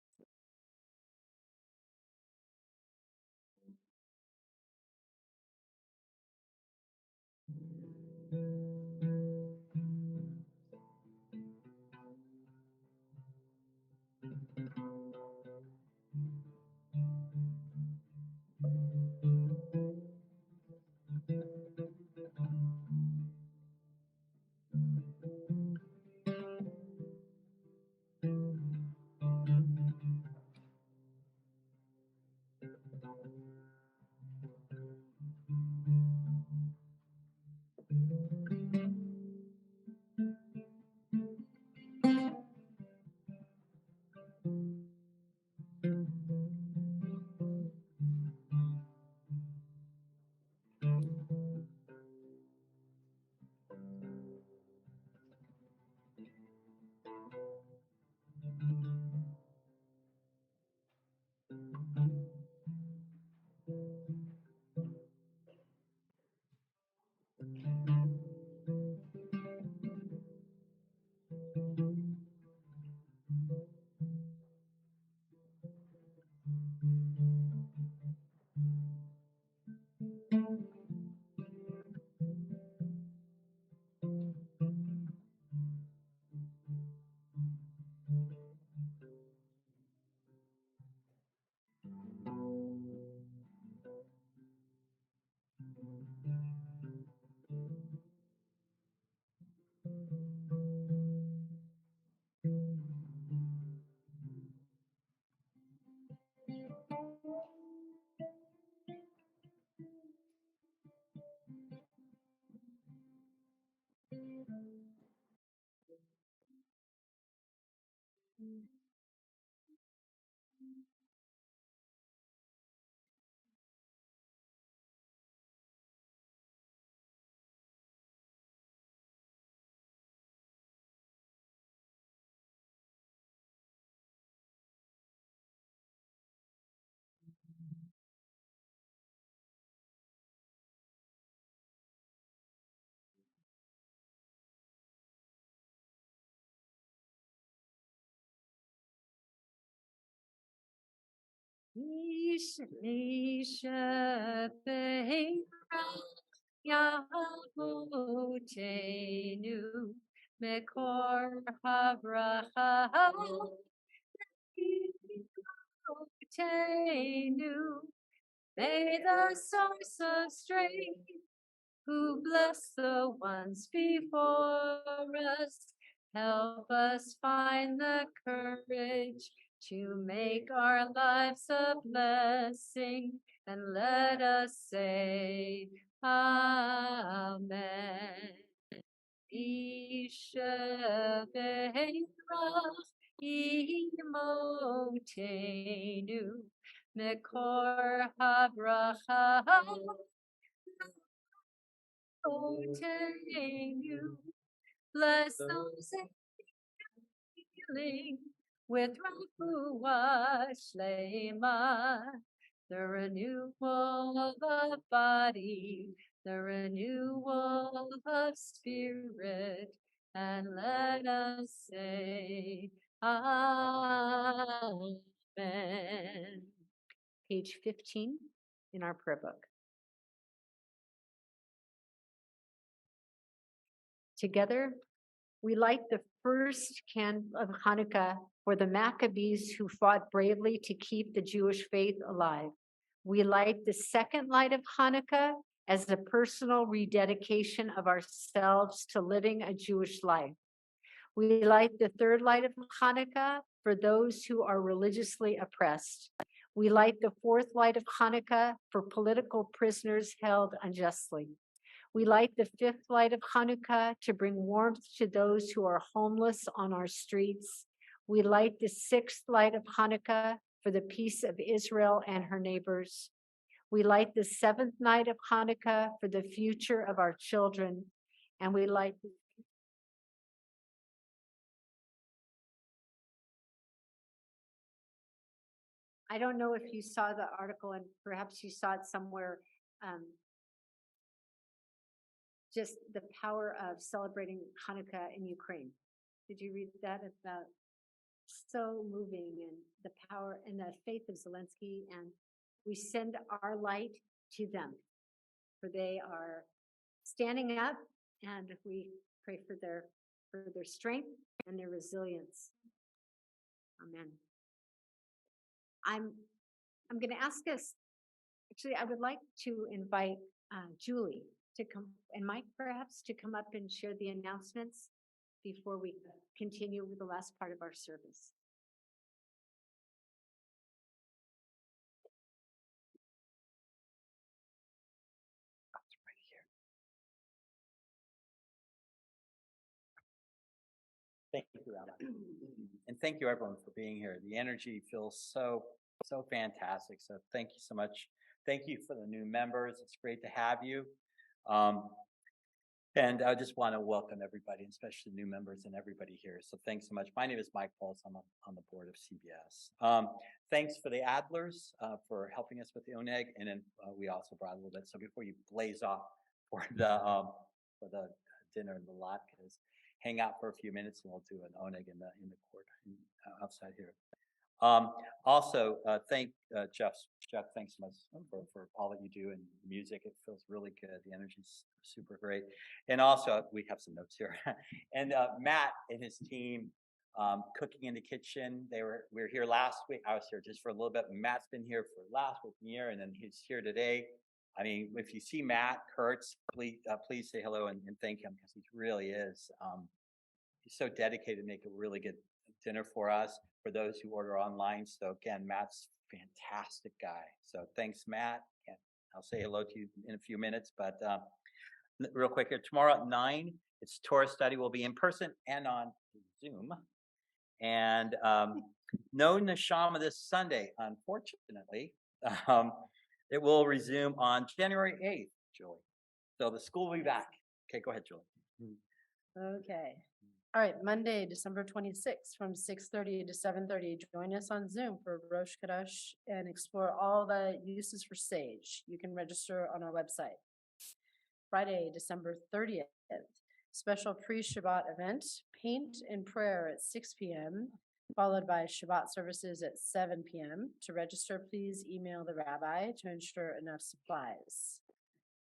Yahutenu Mekor Havracha Yahutenu. May the source of strength who bless the ones before us help us find the courage to make our lives a blessing, and let us say Amen. Isha Be'erach Imotenu Mikor habracha you. Bless those healing with Refuah Shlema, the renewal of body, the renewal of spirit, and let us say Amen. Page 15 in our prayer book. Together, we light the first candle of Hanukkah for the Maccabees who fought bravely to keep the Jewish faith alive. We light the second light of Hanukkah as a personal rededication of ourselves to living a Jewish life. We light the third light of Hanukkah for those who are religiously oppressed. We light the fourth light of Hanukkah for political prisoners held unjustly. We light the fifth light of Hanukkah to bring warmth to those who are homeless on our streets. We light the sixth light of Hanukkah for the peace of Israel and her neighbors. We light the seventh night of Hanukkah for the future of our children. And we light I don't know if you saw the article and perhaps you saw it somewhere. Just the power of celebrating Hanukkah in Ukraine. Did you read that? About so moving and the power and the faith of Zelensky, and we send our light to them, for they are standing up, and we pray for their strength and their resilience. Amen. I'm going to ask us. Actually, I would like to invite Julie to come, and Mike perhaps to come up and share the announcements before we continue with the last part of our service. Thank you, Anna. And thank you everyone for being here. The energy feels so fantastic. So thank you so much. Thank you for the new members. It's great to have you. And I just want to welcome everybody, especially new members and everybody here. So thanks so much. My name is Mike Pulse. I'm on the board of CBS. Thanks for the Adlers for helping us with the oneg, and then we also brought a little bit. So before you blaze off for the dinner and the latkes, hang out for a few minutes, and we'll do an oneg in the court outside here. Also, thank Jeff. Jeff, thanks so much for all that you do and music. It feels really good. The energy's super great. And also, we have some notes here. And Matt and his team, cooking in the kitchen. We were here last week. I was here just for a little bit. Matt's been here for last year, and then he's here today. I mean, if you see Matt Kurtz, please say hello and thank him, because he really is. He's so dedicated to make a really good dinner for us, for those who order online. So again, Matt's a fantastic guy. So thanks, Matt. And I'll say hello to you in a few minutes, but real quick here, tomorrow at 9, it's Torah study. Will be in person and on Zoom. And no Neshama this Sunday, unfortunately. It will resume on January 8th, Julie. So the school will be back. Okay, go ahead, Julie. Okay. All right, Monday, December 26th from 6:30 to 7:30. Join us on Zoom for Rosh Chodesh and explore all the uses for sage. You can register on our website. Friday, December 30th, special pre-Shabbat event, paint and prayer at 6 p.m., followed by Shabbat services at 7 p.m. To register, please email the rabbi to ensure enough supplies.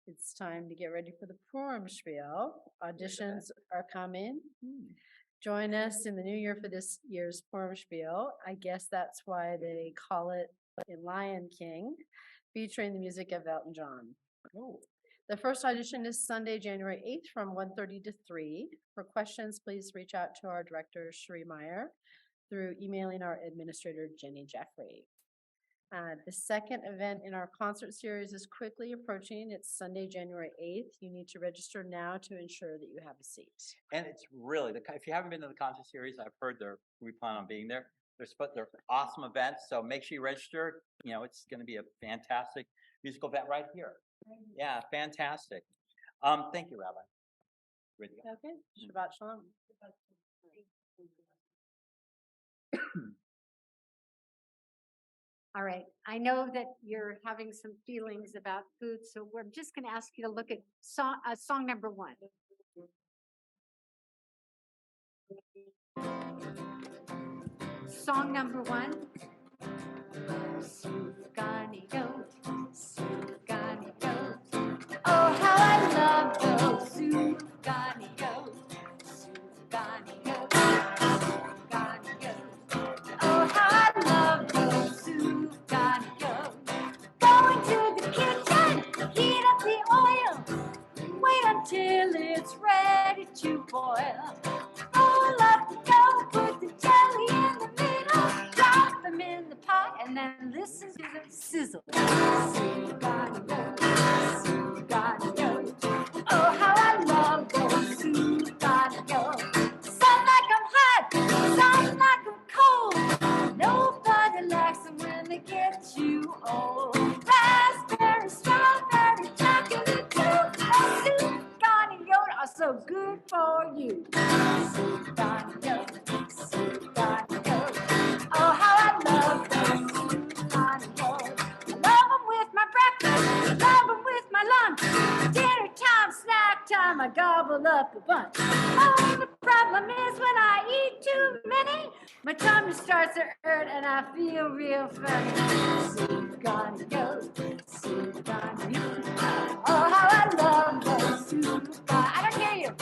It's time to get ready for the Purim spiel. Auditions are coming. Join us in the new year for this year's Purim spiel. I guess that's why they call it in Lion King, featuring the music of Elton John. Oh. The first audition is Sunday, January 8th from 1:30 to 3. For questions, please reach out to our director, Sheree Meyer, through emailing our administrator, Jenny Jeffrey. The second event in our concert series is quickly approaching. It's Sunday, January 8th. You need to register now to ensure that you have a seat. And it's really, if you haven't been to the concert series, I've heard we plan on being there. they're awesome events, so make sure you register. It's going to be a fantastic musical event right here. Yeah, fantastic. Thank you, Rabbi. Ready to go? Okay, Shabbat Shalom. All right, I know that you're having some feelings about food, so we're just going to ask you to look at song number 1. Song number 1. Sugani goat, Sugani goat. Oh, how I love those Sugani goat, Sugani goat, Sugani goat. Oh, how I love those Sugani goat. Go into the kitchen, heat up the oil, wait until it's ready to boil. Roll up the dough, put the jelly in the middle, drop them in the pot, and then listen to the sizzle. Sugani goat, Sugani goat. Oh, how I love those Sugani goat. Some like 'em hot, some like 'em cold. Nobody likes them when they get too old. Raspberry, strawberry, chocolate too. Oh, Sugani goat are so good for you. Sugani goat, Sugani goat. Oh, how I love those Sugani goat. Love 'em with my breakfast, love 'em with my lunch. Dinner time, snack time, I gobble up a bunch. Oh, the problem is when I eat too many, my tummy starts to hurt and I feel real funny. Sugani goat, Sugani goat. Oh, how I love those Sugani. I don't hear you.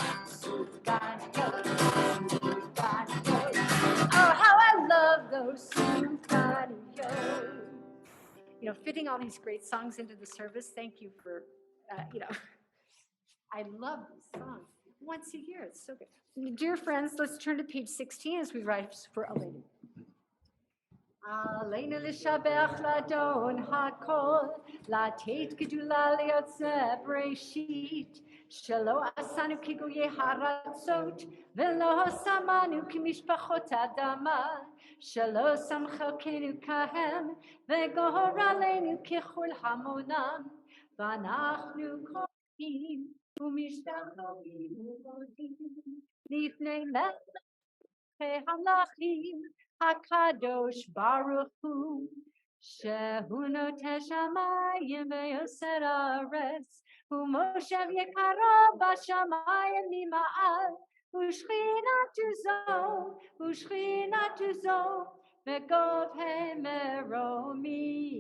Sugani goat, Sugani goat. Oh, how I love those Sugani goat. Fitting all these great songs into the service. Thank you for, I love these songs. Once a year, it's so good. Dear friends, let's turn to page 16 as we rise for Aleinu. Aleinu l'shabech l'adon hakol, לתת גדולה ליוצא בראשית, שלא עשנו כגויי הארצות, ולא שמנו כמשפחות אדמה, שלא שם חלקנו כהם, וגורלנו ככל המונם, ואנחנו קוראים ומשתחווים ומודים לפני מלכי המלכים, הקדוש ברוך הוא, שהוא נוטה שמיים ויוסר ארץ, ומושב יקרו בשמיים ממעל, ושכינתו זו בגובהי מרומים,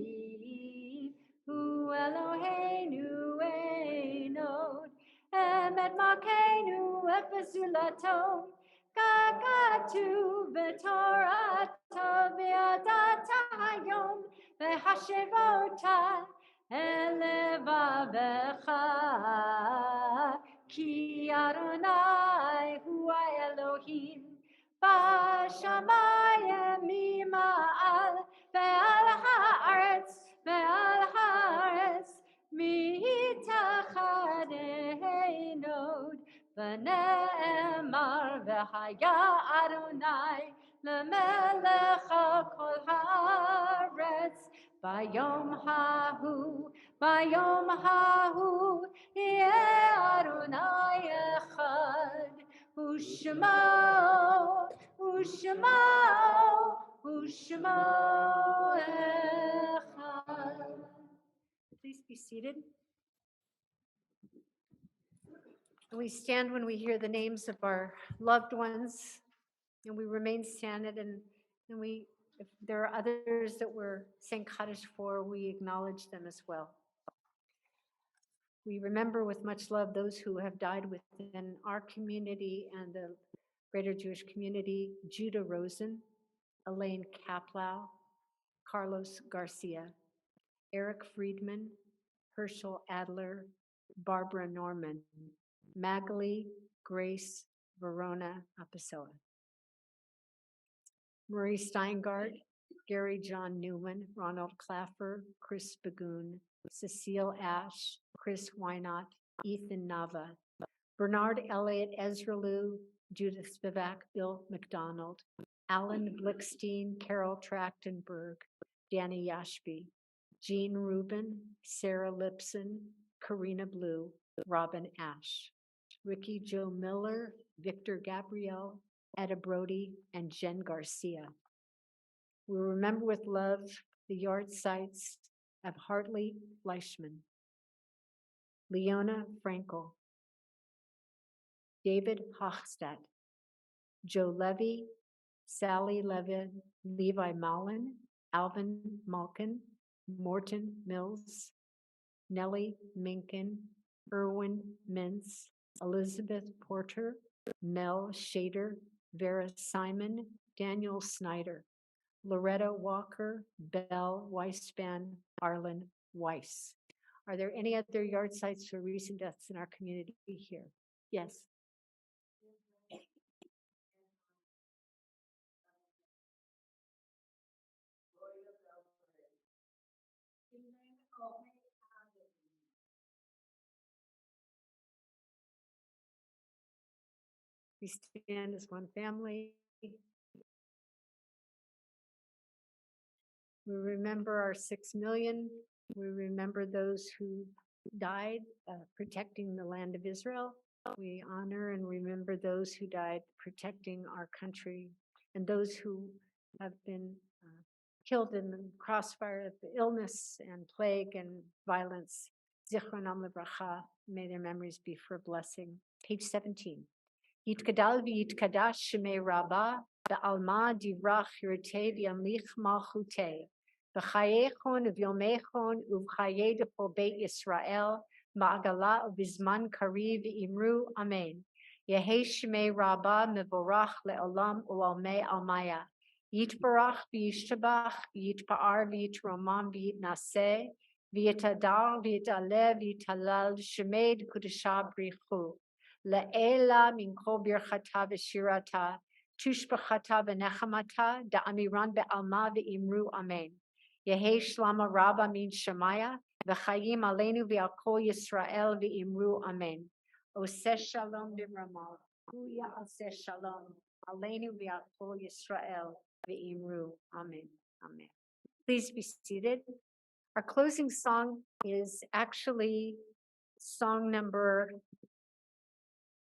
הוא אלוהינו אין עוד, אמת מלכנו אפס זולתו, ככתוב בתורתו וידעת היום והשבותה אל לבבך, כי אדוני הוא האלוהים בשמיים ממעל ועל הארץ מתחת אין עוד. ונאמר והיה אדוני למלך על כל הארץ, ביום ההוא יהיה אדוני אחד, ושמו אחד. Please be seated. We stand when we hear the names of our loved ones, and we remain standing, and if there are others that we're saying Kaddish for, we acknowledge them as well. We remember with much love those who have died within our community and the greater Jewish community: Judah Rosen, Elaine Kaplow, Carlos Garcia, Eric Friedman, Herschel Adler, Barbara Norman, Magali Grace Verona Apasoa, Marie Steingart, Gary John Newman, Ronald Claffer, Chris Bagoon, Cecile Ash, Chris Wynot, Ethan Nava, Bernard Elliott, Ezra Liu, Judith Spivak, Bill McDonald, Alan Blickstein, Carol Trachtenberg, Danny Yashby, Jean Rubin, Sarah Lipson, Karina Blue, Robin Ash, Ricky Joe Miller, Victor Gabrielle, Etta Brody, and Jen Garcia. We remember with love the yard sites of Hartley Fleischman, Leona Frankel, David Hochstadt, Joe Levy, Sally Levin, Levi Mullen, Alvin Malkin, Morton Mills, Nellie Minkin, Erwin Mintz, Elizabeth Porter, Mel Shader, Vera Simon, Daniel Snyder, Loretta Walker, Belle Weisspan, Arlen Weiss. Are there any other yard sites for recent deaths in our community here? Yes. We stand as one family. We remember our 6 million. We remember those who died protecting the land of Israel. We honor and remember those who died protecting our country and those who have been killed in the crossfire of the illness and plague and violence. Zichronam lebracha, may their memories be for a blessing. Page 17. Yitkadal v'yitkadash shemei rabbah, be'alma divrach yirteh v'yamlich malchuteh, v'chayechon v'yomechon uv'chayeh d'chol beit Yisrael, ma'agala v'zman kariv v'imru, amen. Yehei shemei rabbah mevorach le'olam u'almei almaya. Yitbarach v'yishtabach, yitpa'ar v'yitromam v'yitnaseh, v'yitadar v'yitaleh v'yitalal shemei d'kudashah brichu. Le'ela min kol birchata v'shirata, tushbachata v'nechamata, da'amiran be'alma v'imru, amen. Yehei shlama rabba min shemaya, v'chayim aleinu v'al kol Yisrael v'imru, amen. Oseh shalom b'ramal, huya oseh shalom, aleinu v'al kol Yisrael v'imru, amen, amen. Please be seated. Our closing song is actually song number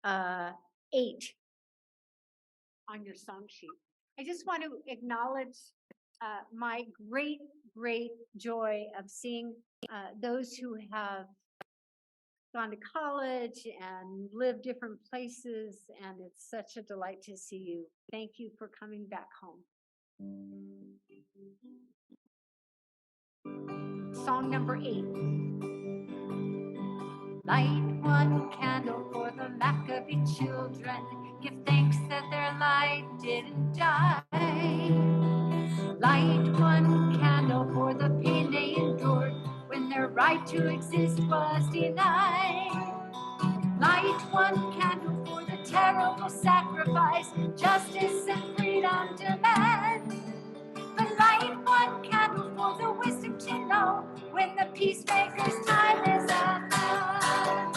8 on your song sheet. I just want to acknowledge my great joy of seeing those who have gone to college and lived different places, and it's such a delight to see you. Thank you for coming back home. Song number 8. Light one candle for the Maccabee children. Give thanks that their light didn't die. Light one candle for the pain they endured when their right to exist was denied. Light one candle for the terrible sacrifice justice and freedom demand. But light one candle for the wisdom to know when the peacemaker's time is at hand.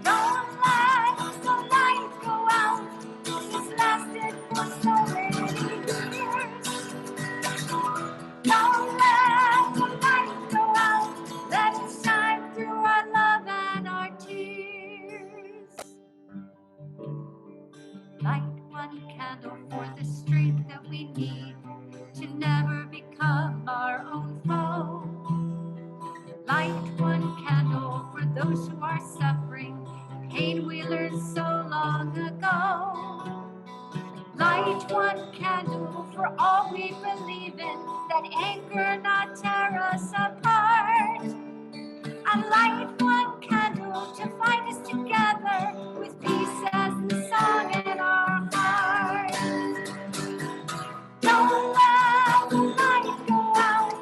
Don't let the light go out. It's lasted for so many years. Don't let the light go out. Let it shine through our love and our tears. Light one candle for the strength that we need to never become our own foe. Light one candle for those who are suffering pain we learned so long ago. Light one candle for all we believe in, that anger not tear us apart. And light one candle to find us together with peace as the song in our hearts. Don't let the light go out.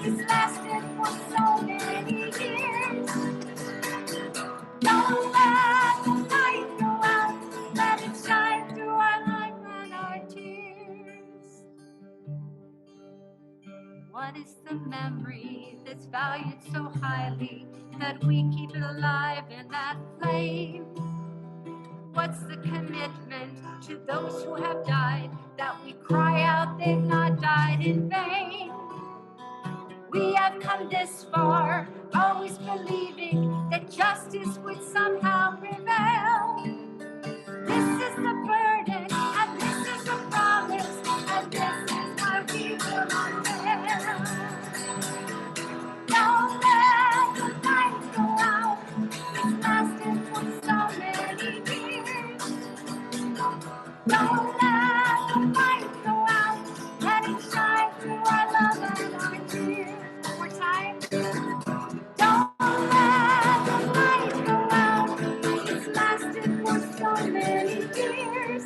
It's lasted for so many years. Don't let the light go out. Let it shine through our life and our tears. What is the memory that's valued so highly that we keep it alive in that flame? What what's the commitment to those who have died, that we cry out they've not died in vain? We have come this far, always believing that justice would somehow prevail. This is the burden, and this is the promise, and this is why we will not fail. Don't let the light go out, it's lasted for so many years. Don't let the light go out, let it shine through our love and our tears. One more time. Don't let the light go out, it's lasted for so many years.